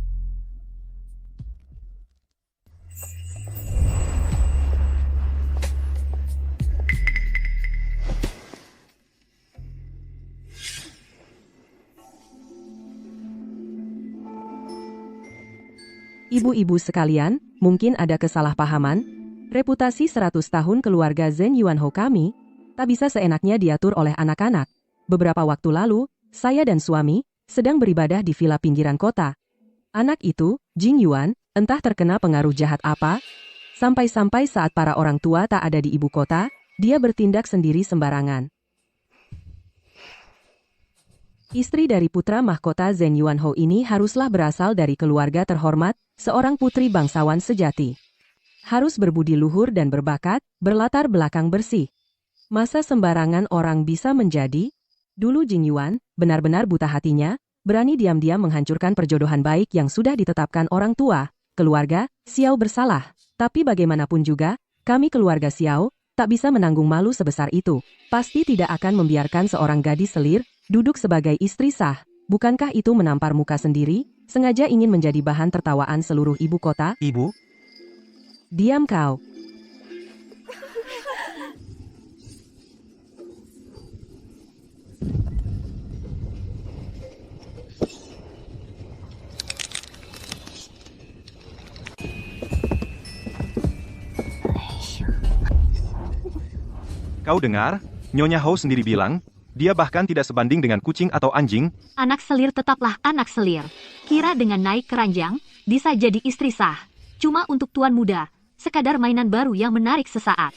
Ibu-ibu sekalian, mungkin ada kesalahpahaman. Reputasi 100 tahun keluarga Zheng Yuanhou kami, tak bisa seenaknya diatur oleh anak-anak. Beberapa waktu lalu, saya dan suami sedang beribadah di villa pinggiran kota. Anak itu, Jing Yuan, entah terkena pengaruh jahat apa, sampai-sampai saat para orang tua tak ada di ibu kota, dia bertindak sendiri sembarangan. Istri dari putra mahkota Zheng Yuanhou ini haruslah berasal dari keluarga terhormat, seorang putri bangsawan sejati. Harus berbudi luhur dan berbakat, berlatar belakang bersih. Masa sembarangan orang bisa menjadi? Dulu Jing Yuan, benar-benar buta hatinya, berani diam-diam menghancurkan perjodohan baik yang sudah ditetapkan orang tua. Keluarga Xiao bersalah, tapi bagaimanapun juga, kami keluarga Xiao tak bisa menanggung malu sebesar itu. Pasti tidak akan membiarkan seorang gadis selir duduk sebagai istri sah. Bukankah itu menampar muka sendiri? Sengaja ingin menjadi bahan tertawaan seluruh ibu kota? Ibu? Diam kau. Kau dengar? Nyonya Hou sendiri bilang, dia bahkan tidak sebanding dengan kucing atau anjing. Anak selir tetaplah anak selir. Kira dengan naik keranjang, bisa jadi istri sah. Cuma untuk tuan muda, sekadar mainan baru yang menarik sesaat.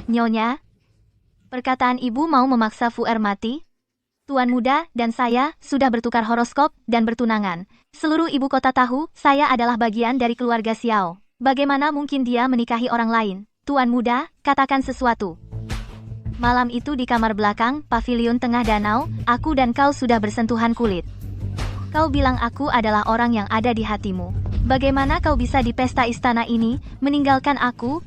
Nyonya, perkataan ibu mau memaksa Fuer mati? Tuan muda dan saya sudah bertukar horoskop dan bertunangan. Seluruh ibu kota tahu saya adalah bagian dari keluarga Xiao. Bagaimana mungkin dia menikahi orang lain? Tuan muda, katakan sesuatu. Malam itu di kamar belakang, pavilion tengah danau, aku dan kau sudah bersentuhan kulit. Kau bilang aku adalah orang yang ada di hatimu. Bagaimana kau bisa di pesta istana ini, meninggalkan aku?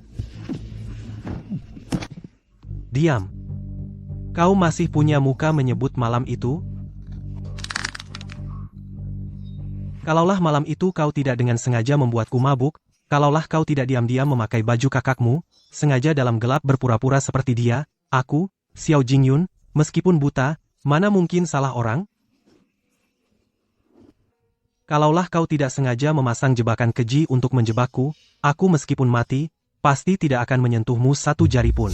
Diam. Kau masih punya muka menyebut malam itu? Kalaulah malam itu kau tidak dengan sengaja membuatku mabuk, kalaulah kau tidak diam-diam memakai baju kakakmu, sengaja dalam gelap berpura-pura seperti dia, aku, Xiao Jingyun, meskipun buta, mana mungkin salah orang? Kalaulah kau tidak sengaja memasang jebakan keji untuk menjebakku, aku meskipun mati, pasti tidak akan menyentuhmu satu jari pun.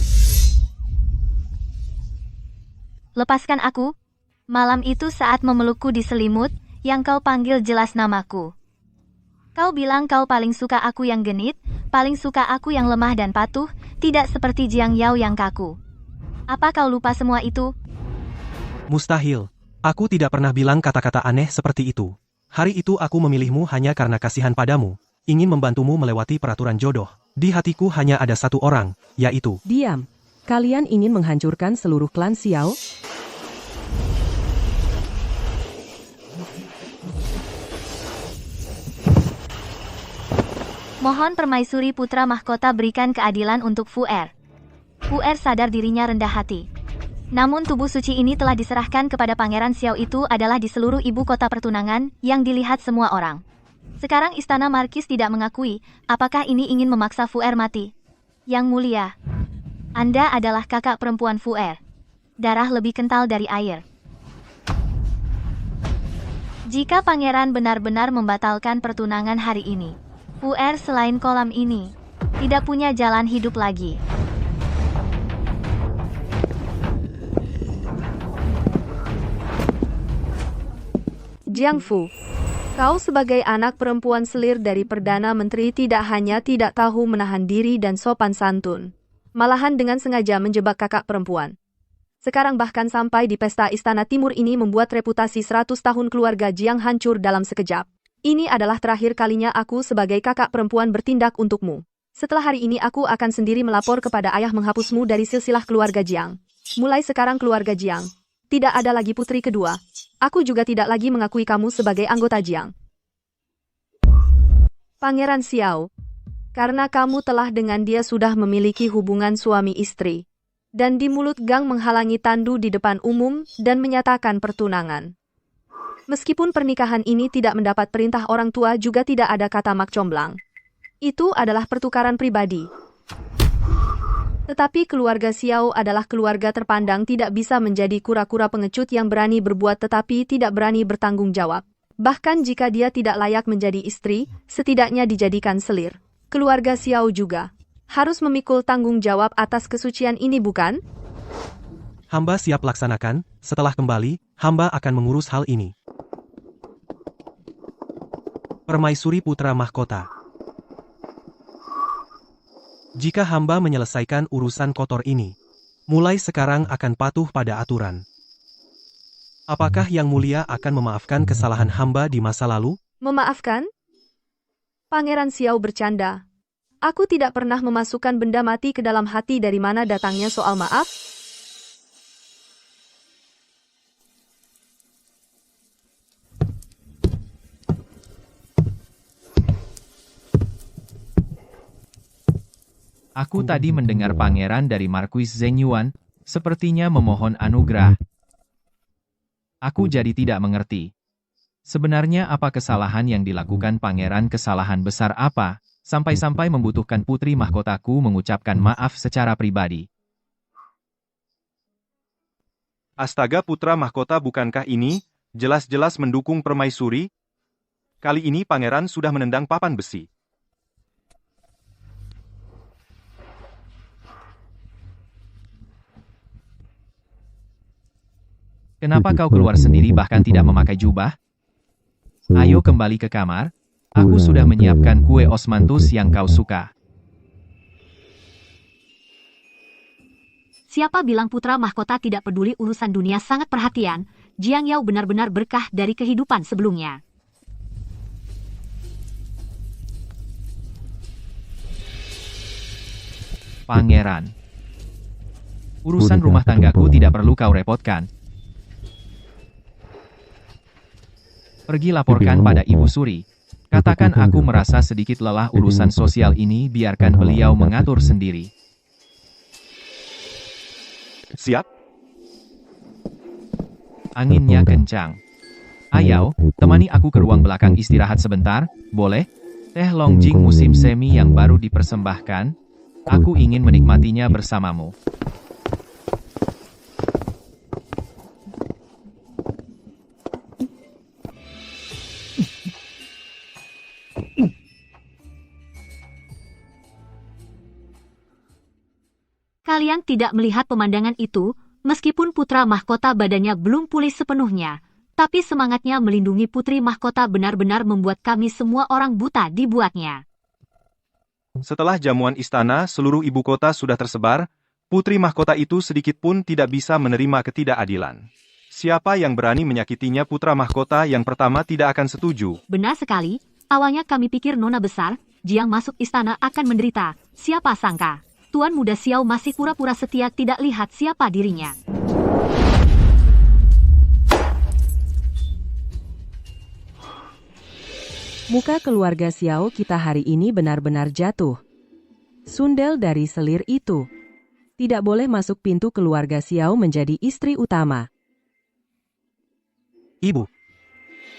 Lepaskan aku. Malam itu saat memelukku di selimut, Yang kau panggil jelas namaku. Kau bilang kau paling suka aku yang genit, paling suka aku yang lemah dan patuh, tidak seperti Jiang Yao yang kaku. Apa kau lupa semua itu? Mustahil. Aku tidak pernah bilang kata-kata aneh seperti itu. Hari itu aku memilihmu hanya karena kasihan padamu, ingin membantumu melewati peraturan jodoh. Di hatiku hanya ada satu orang, yaitu... Diam. Kalian ingin menghancurkan seluruh klan Xiao? Mohon permaisuri putra mahkota berikan keadilan untuk Fu Er. Fu Er sadar dirinya rendah hati. Namun tubuh suci ini telah diserahkan kepada Pangeran Xiao itu adalah di seluruh ibu kota pertunangan yang dilihat semua orang. Sekarang istana Markis tidak mengakui apakah ini ingin memaksa Fu Er mati. Yang mulia, Anda adalah kakak perempuan Fu Er. Darah lebih kental dari air. Jika pangeran benar-benar membatalkan pertunangan hari ini, Fu Er selain kolam ini tidak punya jalan hidup lagi. Jiang Fu, kau sebagai anak perempuan selir dari Perdana Menteri tidak hanya tidak tahu menahan diri dan sopan santun, malahan dengan sengaja menjebak kakak perempuan. Sekarang bahkan sampai di pesta Istana Timur ini membuat reputasi 100 tahun keluarga Jiang hancur dalam sekejap. Ini adalah terakhir kalinya aku sebagai kakak perempuan bertindak untukmu. Setelah hari ini aku akan sendiri melapor kepada ayah menghapusmu dari silsilah keluarga Jiang. Mulai sekarang keluarga Jiang tidak ada lagi putri kedua. Aku juga tidak lagi mengakui kamu sebagai anggota Jiang. Pangeran Xiao, karena kamu telah dengan dia sudah memiliki hubungan suami istri, dan di mulut Gang menghalangi tandu di depan umum dan menyatakan pertunangan. Meskipun pernikahan ini tidak mendapat perintah orang tua juga tidak ada kata mak comblang. Itu adalah pertukaran pribadi. Tetapi keluarga Xiao adalah keluarga terpandang tidak bisa menjadi kura-kura pengecut yang berani berbuat tetapi tidak berani bertanggung jawab. Bahkan jika dia tidak layak menjadi istri, setidaknya dijadikan selir. Keluarga Xiao juga harus memikul tanggung jawab atas kesucian ini bukan? Hamba siap laksanakan, setelah kembali, hamba akan mengurus hal ini. Permaisuri Putra Mahkota. Jika hamba menyelesaikan urusan kotor ini, mulai sekarang akan patuh pada aturan. Apakah Yang Mulia akan memaafkan kesalahan hamba di masa lalu? Memaafkan? Pangeran Xiao bercanda. Aku tidak pernah memasukkan benda mati ke dalam hati dari mana datangnya soal maaf. Aku tadi mendengar pangeran dari Marquis Zheng Yuan, sepertinya memohon anugerah. Aku jadi tidak mengerti. Sebenarnya apa kesalahan yang dilakukan pangeran, kesalahan besar apa, sampai-sampai membutuhkan putri mahkotaku mengucapkan maaf secara pribadi. Astaga putra mahkota, bukankah ini jelas-jelas mendukung permaisuri? Kali ini pangeran sudah menendang papan besi. Kenapa kau keluar sendiri bahkan tidak memakai jubah? Ayo kembali ke kamar. Aku sudah menyiapkan kue osmanthus yang kau suka. Siapa bilang putra mahkota tidak peduli urusan dunia sangat perhatian? Jiang Yao benar-benar berkah dari kehidupan sebelumnya. Pangeran. Urusan rumah tanggaku tidak perlu kau repotkan. Pergi laporkan pada Ibu Suri. Katakan aku merasa sedikit lelah urusan sosial ini, biarkan beliau mengatur sendiri. Siap? Anginnya kencang. Ayo, temani aku ke ruang belakang istirahat sebentar, boleh? Teh Longjing musim semi yang baru dipersembahkan. Aku ingin menikmatinya bersamamu. Kalian tidak melihat pemandangan itu, meskipun putra mahkota badannya belum pulih sepenuhnya. Tapi semangatnya melindungi putri mahkota benar-benar membuat kami semua orang buta dibuatnya. Setelah jamuan istana seluruh ibu kota sudah tersebar, putri mahkota itu sedikit pun tidak bisa menerima ketidakadilan. Siapa yang berani menyakitinya putra mahkota yang pertama tidak akan setuju. Benar sekali, awalnya kami pikir Nona besar, Jiang masuk istana akan menderita. Siapa sangka, Tuan Muda Xiao masih pura-pura setia tidak lihat siapa dirinya. Muka keluarga Xiao kita hari ini benar-benar jatuh. Sundel dari selir itu. Tidak boleh masuk pintu keluarga Xiao menjadi istri utama. Ibu.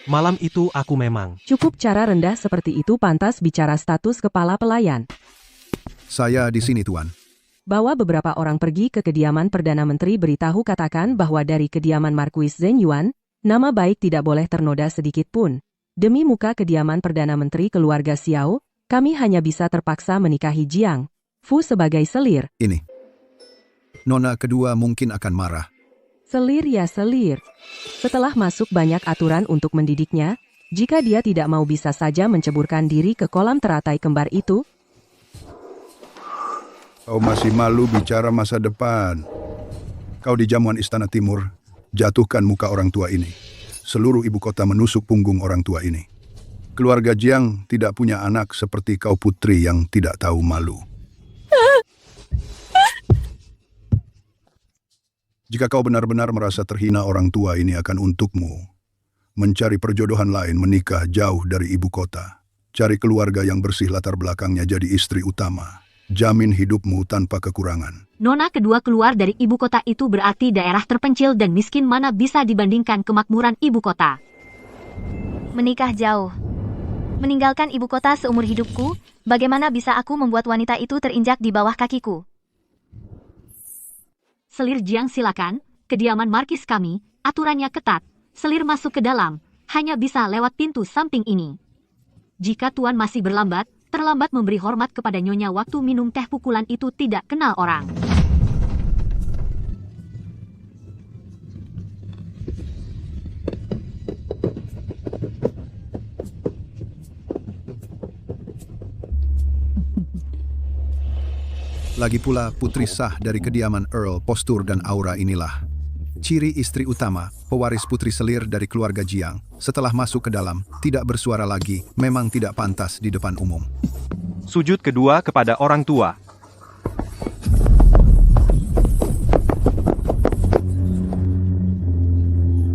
Malam itu aku memang. Cukup cara rendah seperti itu pantas bicara status kepala pelayan. Saya di sini, Tuan. Bawa beberapa orang pergi ke kediaman Perdana Menteri beritahu katakan bahwa dari kediaman Marquis Zheng Yuan, nama baik tidak boleh ternoda sedikit pun. Demi muka kediaman Perdana Menteri keluarga Xiao, kami hanya bisa terpaksa menikahi Jiang Fu sebagai selir. Ini. Nona kedua mungkin akan marah. Selir ya selir. Setelah masuk banyak aturan untuk mendidiknya, jika dia tidak mau bisa saja menceburkan diri ke kolam teratai kembar itu. Kau masih malu bicara masa depan. Kau di jamuan Istana Timur, jatuhkan muka orang tua ini. Seluruh ibu kota menusuk punggung orang tua ini. Keluarga Jiang tidak punya anak seperti kau putri yang tidak tahu malu. Jika kau benar-benar merasa terhina orang tua ini akan untukmu. Mencari perjodohan lain menikah jauh dari ibu kota. Cari keluarga yang bersih latar belakangnya jadi istri utama. Jamin hidupmu tanpa kekurangan. Nona kedua keluar dari ibu kota itu berarti daerah terpencil dan miskin mana bisa dibandingkan kemakmuran ibu kota. Menikah jauh. Meninggalkan ibu kota seumur hidupku, bagaimana bisa aku membuat wanita itu terinjak di bawah kakiku? Selir Jiang silakan, kediaman markis kami, aturannya ketat. Selir masuk ke dalam, hanya bisa lewat pintu samping ini. Jika Tuan masih terlambat memberi hormat kepada Nyonya waktu minum teh pukulan itu tidak kenal orang. Lagi pula putri sah dari kediaman Earl, postur dan aura inilah. Ciri istri utama, pewaris putri selir dari keluarga Jiang, setelah masuk ke dalam, tidak bersuara lagi, memang tidak pantas di depan umum. Sujud kedua kepada orang tua.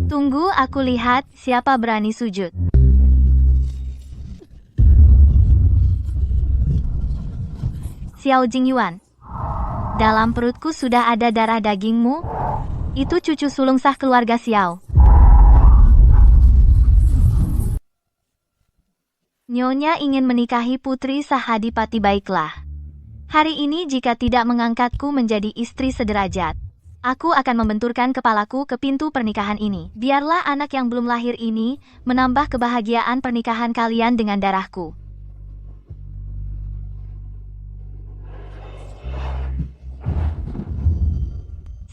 Tunggu aku lihat siapa berani sujud. Xiao Jingyuan. Dalam perutku sudah ada darah dagingmu. Itu cucu sulung sah keluarga Xiao. Nyonya ingin menikahi putri Sahadipati baiklah. Hari ini jika tidak mengangkatku menjadi istri sederajat, aku akan membenturkan kepalaku ke pintu pernikahan ini. Biarlah anak yang belum lahir ini menambah kebahagiaan pernikahan kalian dengan darahku.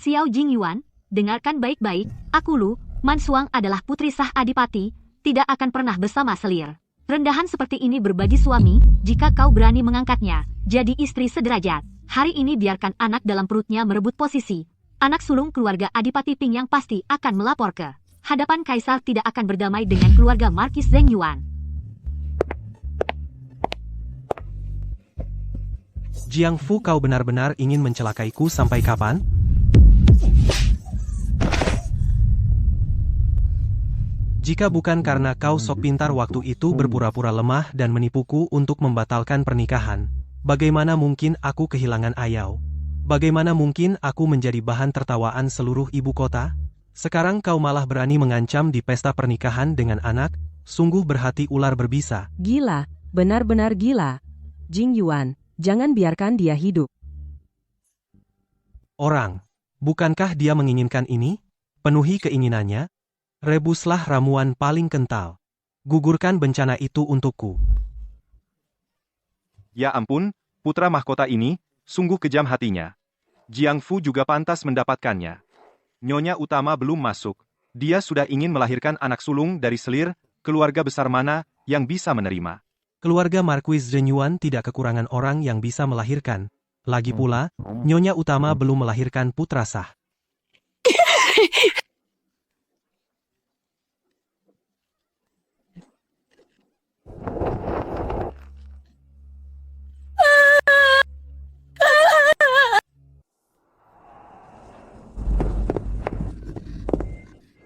Xiao Jingyuan, dengarkan baik-baik, aku Lu, Mansuang adalah putri sah adipati, tidak akan pernah bersama selir. Rendahan seperti ini berbagi suami, jika kau berani mengangkatnya, jadi istri sederajat. Hari ini biarkan anak dalam perutnya merebut posisi. Anak sulung keluarga Adipati Ping yang pasti akan melapor ke hadapan Kaisar tidak akan berdamai dengan keluarga Markis Zheng Yuan. Jiang Fu, kau benar-benar ingin mencelakaiku sampai kapan? Jika bukan karena kau sok pintar waktu itu berpura-pura lemah dan menipuku untuk membatalkan pernikahan, bagaimana mungkin aku kehilangan Ayau? Bagaimana mungkin aku menjadi bahan tertawaan seluruh ibu kota? Sekarang kau malah berani mengancam di pesta pernikahan dengan anak, sungguh berhati ular berbisa. Gila, benar-benar gila. Jingyuan, jangan biarkan dia hidup. Orang, bukankah dia menginginkan ini? Penuhi keinginannya. Rebuslah ramuan paling kental. Gugurkan bencana itu untukku. Ya ampun, putra mahkota ini, sungguh kejam hatinya. Jiang Fu juga pantas mendapatkannya. Nyonya utama belum masuk, Dia sudah ingin melahirkan anak sulung dari Selir, keluarga besar mana yang bisa menerima. Keluarga Marquis Zenyuan tidak kekurangan orang yang bisa melahirkan. Lagi pula, Nyonya Utama belum melahirkan putra sah.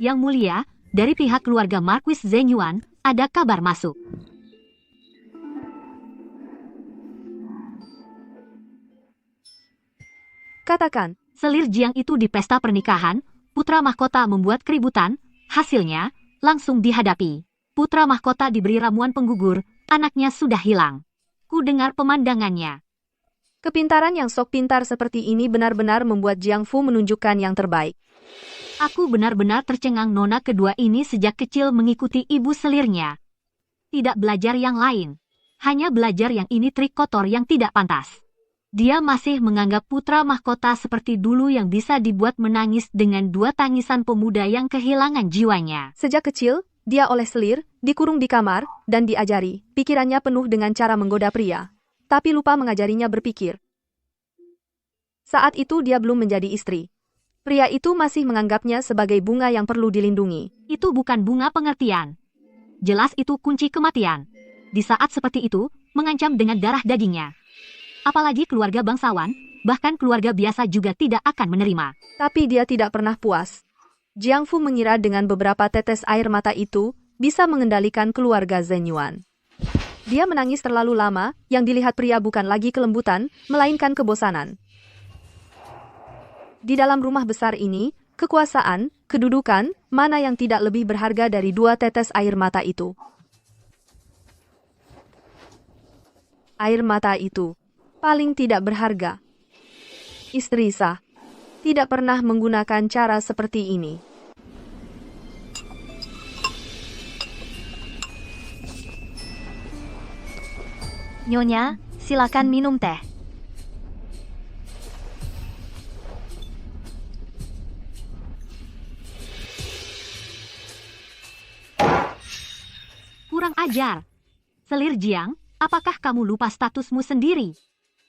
Yang Mulia, dari pihak keluarga Marquis Zenyuan, ada kabar masuk. Katakan, Selir Jiang itu di pesta pernikahan, putra mahkota membuat keributan, hasilnya langsung dihadapi. Putra mahkota diberi ramuan penggugur, anaknya sudah hilang. Ku dengar pemandangannya. kepintaran yang sok pintar seperti ini benar-benar membuat Jiang Fu menunjukkan yang terbaik. Aku benar-benar tercengang nona kedua ini sejak kecil mengikuti ibu selirnya. Tidak belajar yang lain. Hanya belajar yang ini trik kotor yang tidak pantas. Dia masih menganggap putra mahkota seperti dulu yang bisa dibuat menangis dengan dua tangisan pemuda yang kehilangan jiwanya. Sejak kecil, dia oleh Selir, dikurung di kamar, dan diajari. Pikirannya penuh dengan cara menggoda pria. Tapi lupa mengajarinya berpikir. Saat itu dia belum menjadi istri. Pria itu masih menganggapnya sebagai bunga yang perlu dilindungi. Itu bukan bunga pengertian. Jelas itu kunci kematian. Di saat seperti itu, mengancam dengan darah dagingnya. Apalagi keluarga bangsawan, bahkan keluarga biasa juga tidak akan menerima. Tapi dia tidak pernah puas. Jiang Fu mengira dengan beberapa tetes air mata itu, bisa mengendalikan keluarga Zenyuan. Dia menangis terlalu lama, yang dilihat pria bukan lagi kelembutan, melainkan kebosanan. Di dalam rumah besar ini, kekuasaan, kedudukan, mana yang tidak lebih berharga dari dua tetes air mata itu? Air mata itu paling tidak berharga. Istri sah tidak pernah menggunakan cara seperti ini. Nyonya, silakan minum teh. Kurang ajar. Selir Jiang, apakah kamu lupa statusmu sendiri?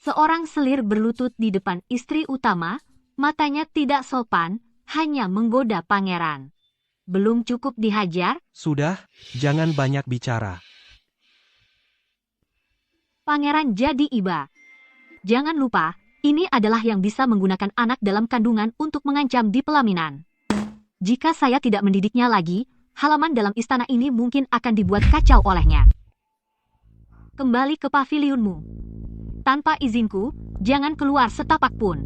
Seorang selir berlutut di depan istri utama, matanya tidak sopan, hanya menggoda pangeran. Belum cukup dihajar, Sudah, jangan banyak bicara. pangeran jadi iba. Jangan lupa, ini adalah yang bisa menggunakan anak dalam kandungan untuk mengancam di pelaminan. Jika saya tidak mendidiknya lagi, halaman dalam istana ini mungkin akan dibuat kacau olehnya. Kembali ke pavilionmu. Tanpa izinku, jangan keluar setapak pun.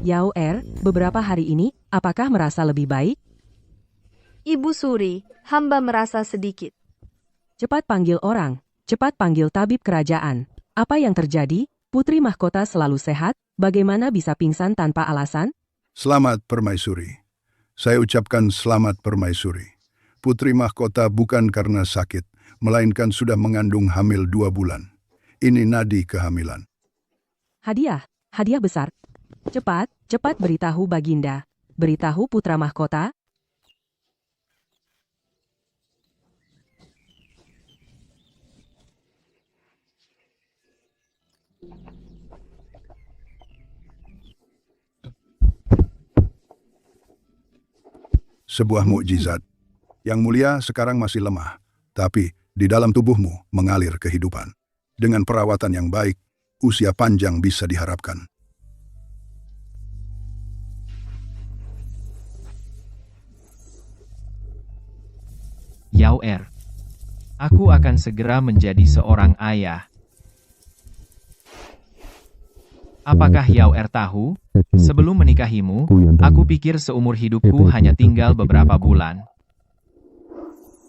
Yao beberapa hari ini, apakah merasa lebih baik? Ibu Suri, hamba merasa sedikit. Cepat panggil orang, cepat panggil tabib kerajaan. Apa yang terjadi? Putri mahkota selalu sehat, bagaimana bisa pingsan tanpa alasan? Selamat Permaisuri. Saya ucapkan selamat Permaisuri. Putri mahkota bukan karena sakit, melainkan sudah mengandung hamil 2 bulan. Ini nadi kehamilan. Hadiah besar. Cepat beritahu Baginda. Beritahu putra mahkota. Sebuah mukjizat. Yang mulia sekarang masih lemah, tapi di dalam tubuhmu mengalir kehidupan. Dengan perawatan yang baik, usia panjang bisa diharapkan. Yao aku akan segera menjadi seorang ayah. Apakah Yao tahu? Sebelum menikahimu, aku pikir seumur hidupku hanya tinggal beberapa bulan.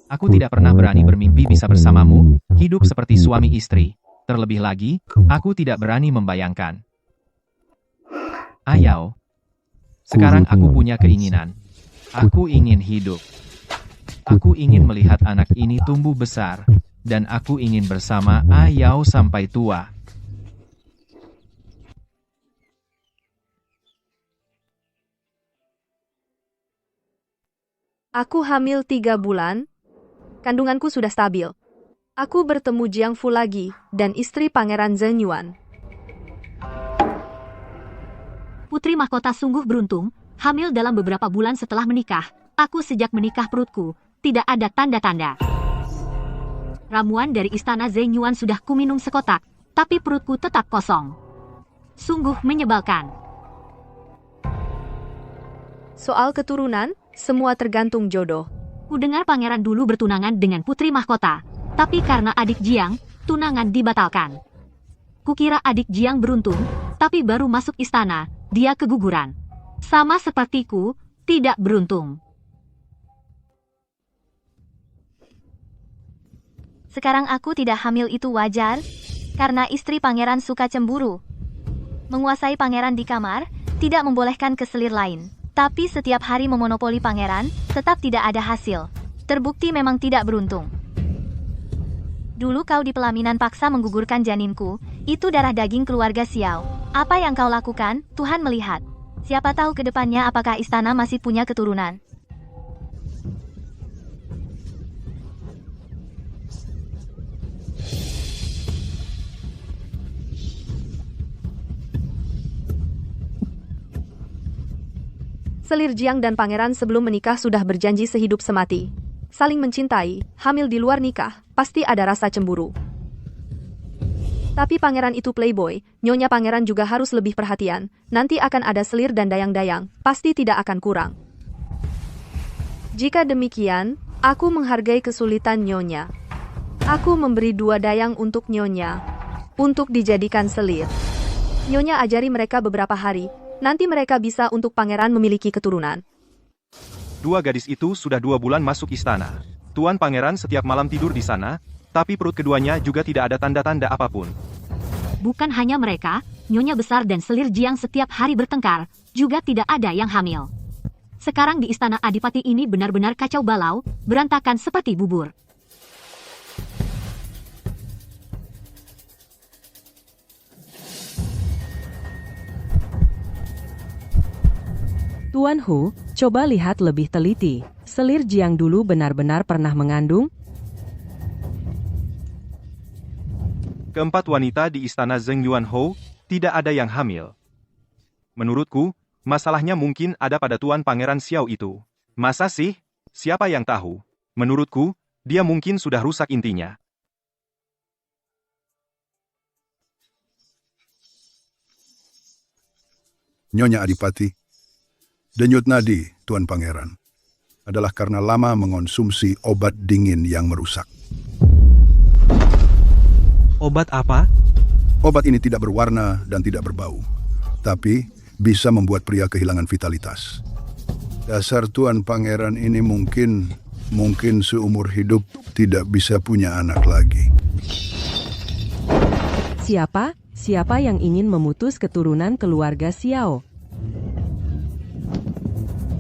Aku tidak pernah berani bermimpi bisa bersamamu, hidup seperti suami istri. Terlebih lagi, aku tidak berani membayangkan. Ayao, sekarang aku punya keinginan. Aku ingin hidup. Aku ingin melihat anak ini tumbuh besar, dan aku ingin bersama Yao sampai tua. Aku hamil 3 bulan. Kandunganku sudah stabil. Aku bertemu Jiang Fu lagi, dan istri Pangeran Zheng Yuan. Putri mahkota sungguh beruntung, hamil dalam beberapa bulan setelah menikah. Aku sejak menikah perutku, tidak ada tanda-tanda. Ramuan dari istana Zheng Yuan sudah kuminum sekotak, tapi perutku tetap kosong. Sungguh menyebalkan. Soal keturunan, semua tergantung jodoh. Kudengar pangeran dulu bertunangan dengan putri mahkota, tapi karena adik Jiang, tunangan dibatalkan. Kukira adik Jiang beruntung, tapi baru masuk istana, dia keguguran. Sama sepertiku, tidak beruntung. Sekarang aku tidak hamil itu wajar, karena istri pangeran suka cemburu. Menguasai pangeran di kamar, tidak membolehkan keselir lain. Tapi setiap hari memonopoli pangeran, tetap tidak ada hasil. Terbukti memang tidak beruntung. Dulu kau di pelaminan paksa menggugurkan janinku, itu darah daging keluarga Xiao. Apa yang kau lakukan, Tuhan melihat. Siapa tahu ke depannya apakah istana masih punya keturunan. Selir Jiang dan pangeran sebelum menikah sudah berjanji sehidup semati. Saling mencintai, hamil di luar nikah, pasti ada rasa cemburu. Tapi pangeran itu playboy, nyonya pangeran juga harus lebih perhatian. Nanti akan ada selir dan dayang-dayang, pasti tidak akan kurang. Jika demikian, aku menghargai kesulitan nyonya. Aku memberi 2 dayang untuk nyonya, untuk dijadikan selir. Nyonya ajari mereka beberapa hari, nanti mereka bisa untuk pangeran memiliki keturunan. 2 gadis itu sudah 2 bulan masuk istana. Tuan pangeran setiap malam tidur di sana, tapi perut keduanya juga tidak ada tanda-tanda apapun. Bukan hanya mereka, nyonya besar dan selir Jiang setiap hari bertengkar, juga tidak ada yang hamil. Sekarang di istana Adipati ini benar-benar kacau balau, berantakan seperti bubur. Tuan Hu, coba lihat lebih teliti. Selir Jiang dulu benar-benar pernah mengandung? Keempat wanita di istana Zheng Yuan Hou, tidak ada yang hamil. Menurutku, masalahnya mungkin ada pada Tuan Pangeran Xiao itu. Masa sih? Siapa yang tahu? Menurutku, dia mungkin sudah rusak intinya. Nyonya Adipati, denyut nadi, Tuan Pangeran, adalah karena lama mengonsumsi obat dingin yang merusak. Obat apa? Obat ini tidak berwarna dan tidak berbau, tapi bisa membuat pria kehilangan vitalitas. Dasar Tuan Pangeran ini mungkin seumur hidup tidak bisa punya anak lagi. Siapa? Siapa yang ingin memutus keturunan keluarga Xiao?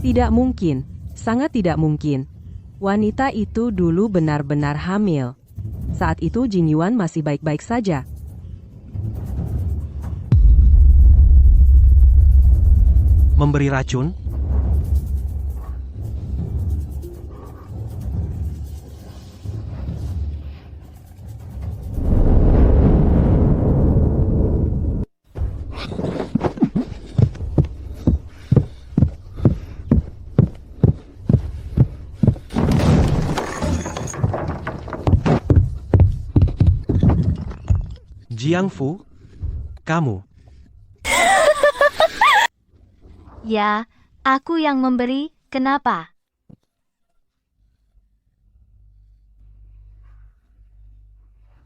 Tidak mungkin, sangat tidak mungkin. Wanita itu dulu benar-benar hamil. Saat itu Jin Yuan masih baik-baik saja. Memberi racun? Jiang Fu, kamu. Ya, aku yang memberi, kenapa?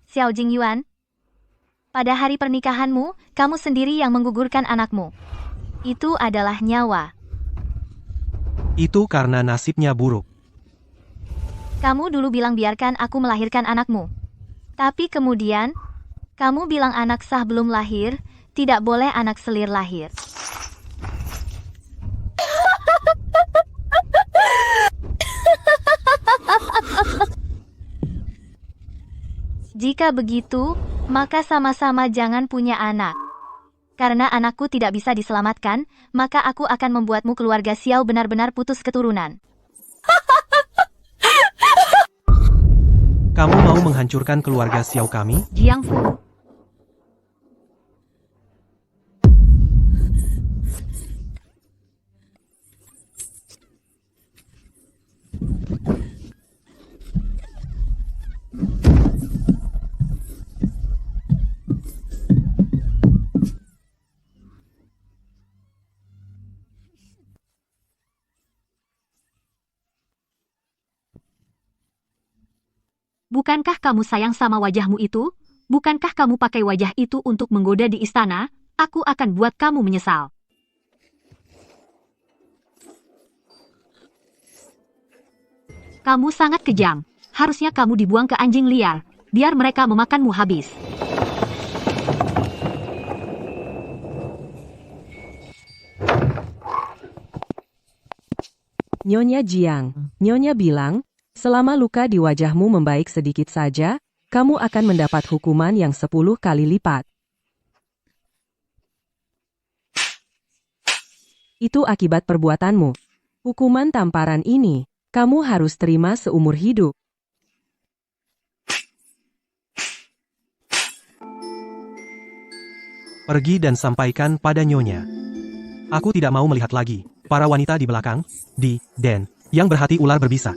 Xiao Jingyuan, pada hari pernikahanmu, kamu sendiri yang menggugurkan anakmu. Itu adalah nyawa. Itu karena nasibnya buruk. Kamu dulu bilang biarkan aku melahirkan anakmu. Tapi kemudian, kamu bilang anak sah belum lahir, tidak boleh anak selir lahir. Jika begitu, maka sama-sama jangan punya anak. Karena anakku tidak bisa diselamatkan, maka aku akan membuatmu keluarga Xiao benar-benar putus keturunan. Kamu mau menghancurkan keluarga Xiao kami? Jiang Fu, bukankah kamu sayang sama wajahmu itu? Bukankah kamu pakai wajah itu untuk menggoda di istana? Aku akan buat kamu menyesal. Kamu sangat kejam. Harusnya kamu dibuang ke anjing liar, biar mereka memakanmu habis. Nyonya Jiang, Nyonya bilang, selama luka di wajahmu membaik sedikit saja, kamu akan mendapat hukuman yang 10 kali lipat. Itu akibat perbuatanmu. Hukuman tamparan ini, kamu harus terima seumur hidup. Pergi dan sampaikan pada Nyonya. Aku tidak mau melihat lagi para wanita di belakang, di Den, yang berhati ular berbisa.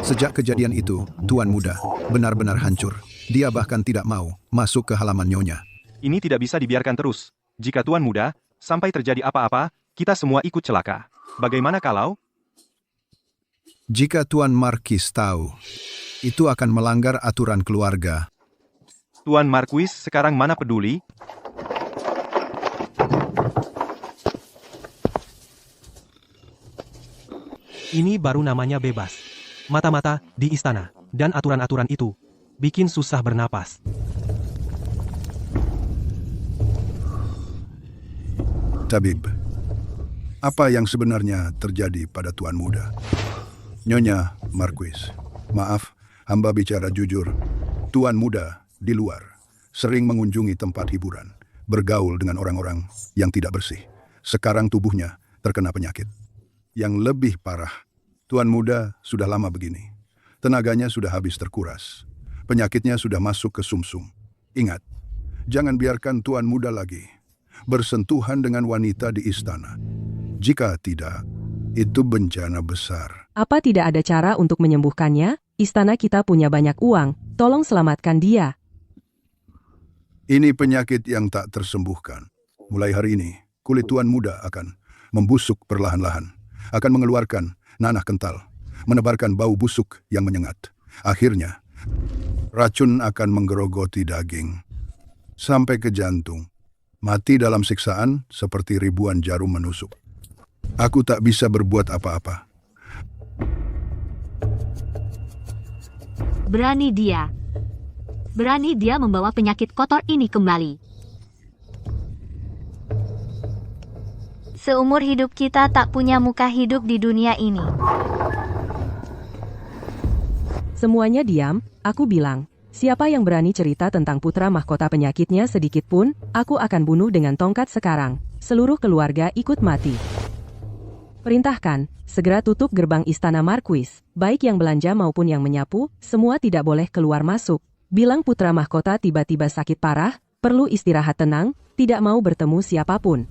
Sejak kejadian itu, Tuan Muda benar-benar hancur. Dia bahkan tidak mau masuk ke halaman Nyonya. Ini tidak bisa dibiarkan terus. Jika Tuan Muda, sampai terjadi apa-apa, kita semua ikut celaka. Bagaimana kalau? Jika Tuan Markis tahu, itu akan melanggar aturan keluarga. Tuan Marquis sekarang mana peduli? Ini baru namanya bebas. Mata-mata di istana, dan aturan-aturan itu bikin susah bernapas. Tabib, apa yang sebenarnya terjadi pada Tuan Muda? Nyonya Marquis, maaf, hamba bicara jujur. Tuan Muda di luar sering mengunjungi tempat hiburan, bergaul dengan orang-orang yang tidak bersih. Sekarang tubuhnya terkena penyakit. Yang lebih parah, Tuan Muda sudah lama begini. Tenaganya sudah habis terkuras. Penyakitnya sudah masuk ke sumsum. Ingat, jangan biarkan Tuan Muda lagi bersentuhan dengan wanita di istana. Jika tidak, itu bencana besar. Apa tidak ada cara untuk menyembuhkannya? Istana kita punya banyak uang, tolong selamatkan dia. Ini penyakit yang tak tersembuhkan. Mulai hari ini, kulit Tuan Muda akan membusuk perlahan-lahan, akan mengeluarkan nanah kental, menebarkan bau busuk yang menyengat. Akhirnya, racun akan menggerogoti daging sampai ke jantung. Mati dalam siksaan seperti ribuan jarum menusuk. Aku tak bisa berbuat apa-apa. Berani dia. Berani dia membawa penyakit kotor ini kembali. Seumur hidup kita tak punya muka hidup di dunia ini. Semuanya diam, aku bilang. Siapa yang berani cerita tentang putra mahkota penyakitnya sedikit pun, aku akan bunuh dengan tongkat sekarang. Seluruh keluarga ikut mati. Perintahkan, segera tutup gerbang istana Marquis. Baik yang belanja maupun yang menyapu, semua tidak boleh keluar masuk. Bilang putra mahkota tiba-tiba sakit parah, perlu istirahat tenang, tidak mau bertemu siapapun.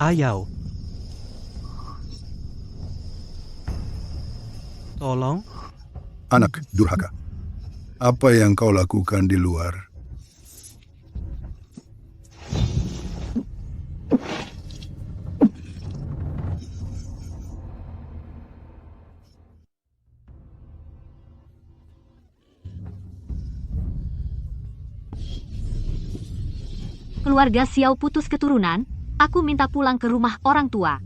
Ayau. Tolong, Anak durhaka, apa yang kau lakukan di luar? Keluarga Xiao putus keturunan, aku minta pulang ke rumah orang tua.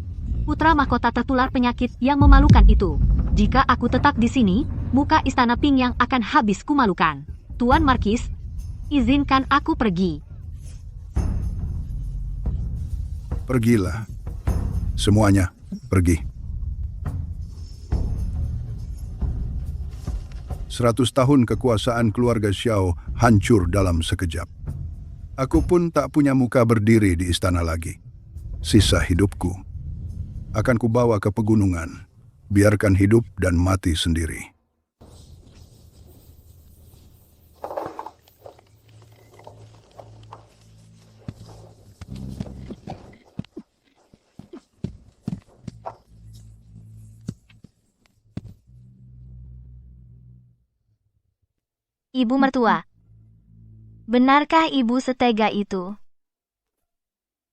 Putra mahkota tertular penyakit yang memalukan itu. Jika aku tetap di sini, muka istana Pingyang akan habis kumalukan. Tuan Markis, izinkan aku pergi. Pergilah. Semuanya, pergi. 100 tahun kekuasaan keluarga Xiao hancur dalam sekejap. Aku pun tak punya muka berdiri di istana lagi. Sisa hidupku akan kubawa ke pegunungan. Biarkan hidup dan mati sendiri. Ibu mertua. Benarkah ibu setega itu?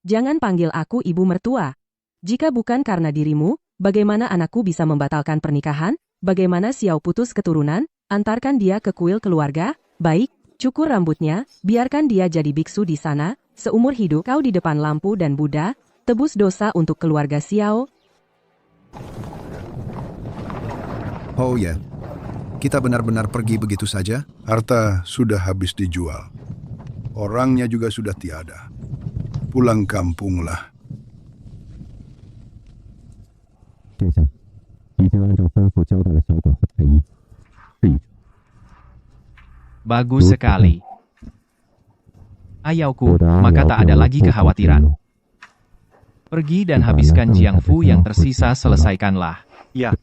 Jangan panggil aku ibu mertua. Jika bukan karena dirimu, bagaimana anakku bisa membatalkan pernikahan? Bagaimana Xiao putus keturunan? Antarkan dia ke kuil keluarga. Baik, cukur rambutnya, biarkan dia jadi biksu di sana. Seumur hidup kau di depan lampu dan Buddha, tebus dosa untuk keluarga Xiao. Oh ya, kita benar-benar pergi begitu saja? Harta sudah habis dijual. Orangnya juga sudah tiada. Pulang kampunglah. Bagus sekali. Ayauku, maka tak ada lagi kekhawatiran. Pergi dan habiskan Jiang Fu yang tersisa, selesaikanlah. Ya,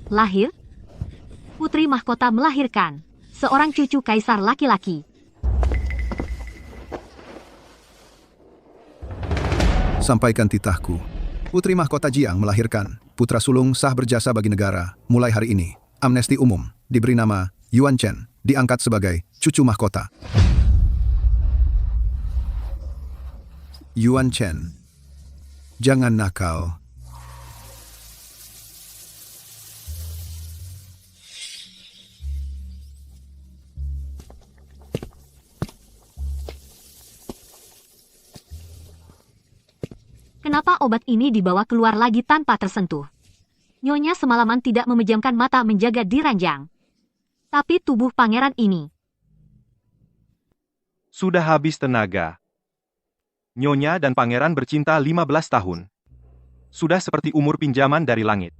Lahir. Putri mahkota melahirkan. Seorang cucu kaisar laki-laki. Sampaikan titahku. Putri mahkota Jiang melahirkan. Putra sulung sah berjasa bagi negara. Mulai hari ini, amnesti umum. Diberi nama Yuan Chen. Diangkat sebagai cucu mahkota. Yuan Chen. Jangan nakal. Kenapa obat ini dibawa keluar lagi tanpa tersentuh? Nyonya semalaman tidak memejamkan mata menjaga di ranjang. Tapi tubuh pangeran ini. sudah habis tenaga. Nyonya dan pangeran bercinta 15 tahun. Sudah seperti umur pinjaman dari langit.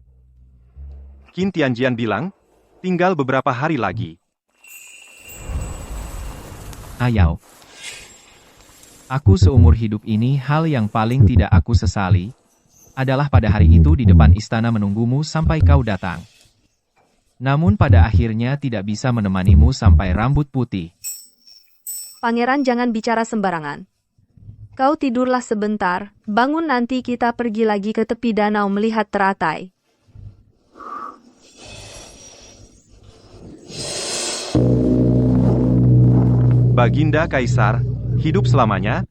Qin Tianjian bilang, tinggal beberapa hari lagi. Ayau. Aku seumur hidup ini hal yang paling tidak aku sesali, adalah pada hari itu di depan istana menunggumu sampai kau datang. Namun pada akhirnya tidak bisa menemanimu sampai rambut putih. Pangeran jangan bicara sembarangan. Kau tidurlah sebentar, bangun nanti kita pergi lagi ke tepi danau melihat teratai. Baginda Kaisar, hidup selamanya,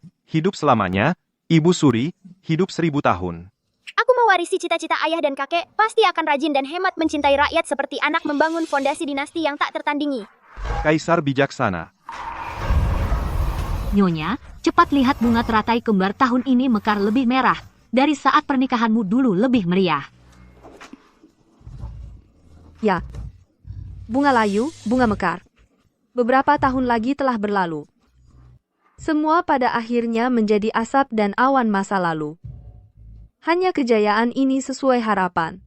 Ibu Suri, hidup 1000 tahun. Aku mewarisi cita-cita ayah dan kakek, pasti akan rajin dan hemat mencintai rakyat seperti anak membangun fondasi dinasti yang tak tertandingi. Kaisar bijaksana. Nyonya, cepat lihat bunga teratai kembar tahun ini mekar lebih merah, dari saat pernikahanmu dulu lebih meriah. Ya, bunga layu, bunga mekar. Beberapa tahun lagi telah berlalu. Semua pada akhirnya menjadi asap dan awan masa lalu. Hanya kejayaan ini sesuai harapan.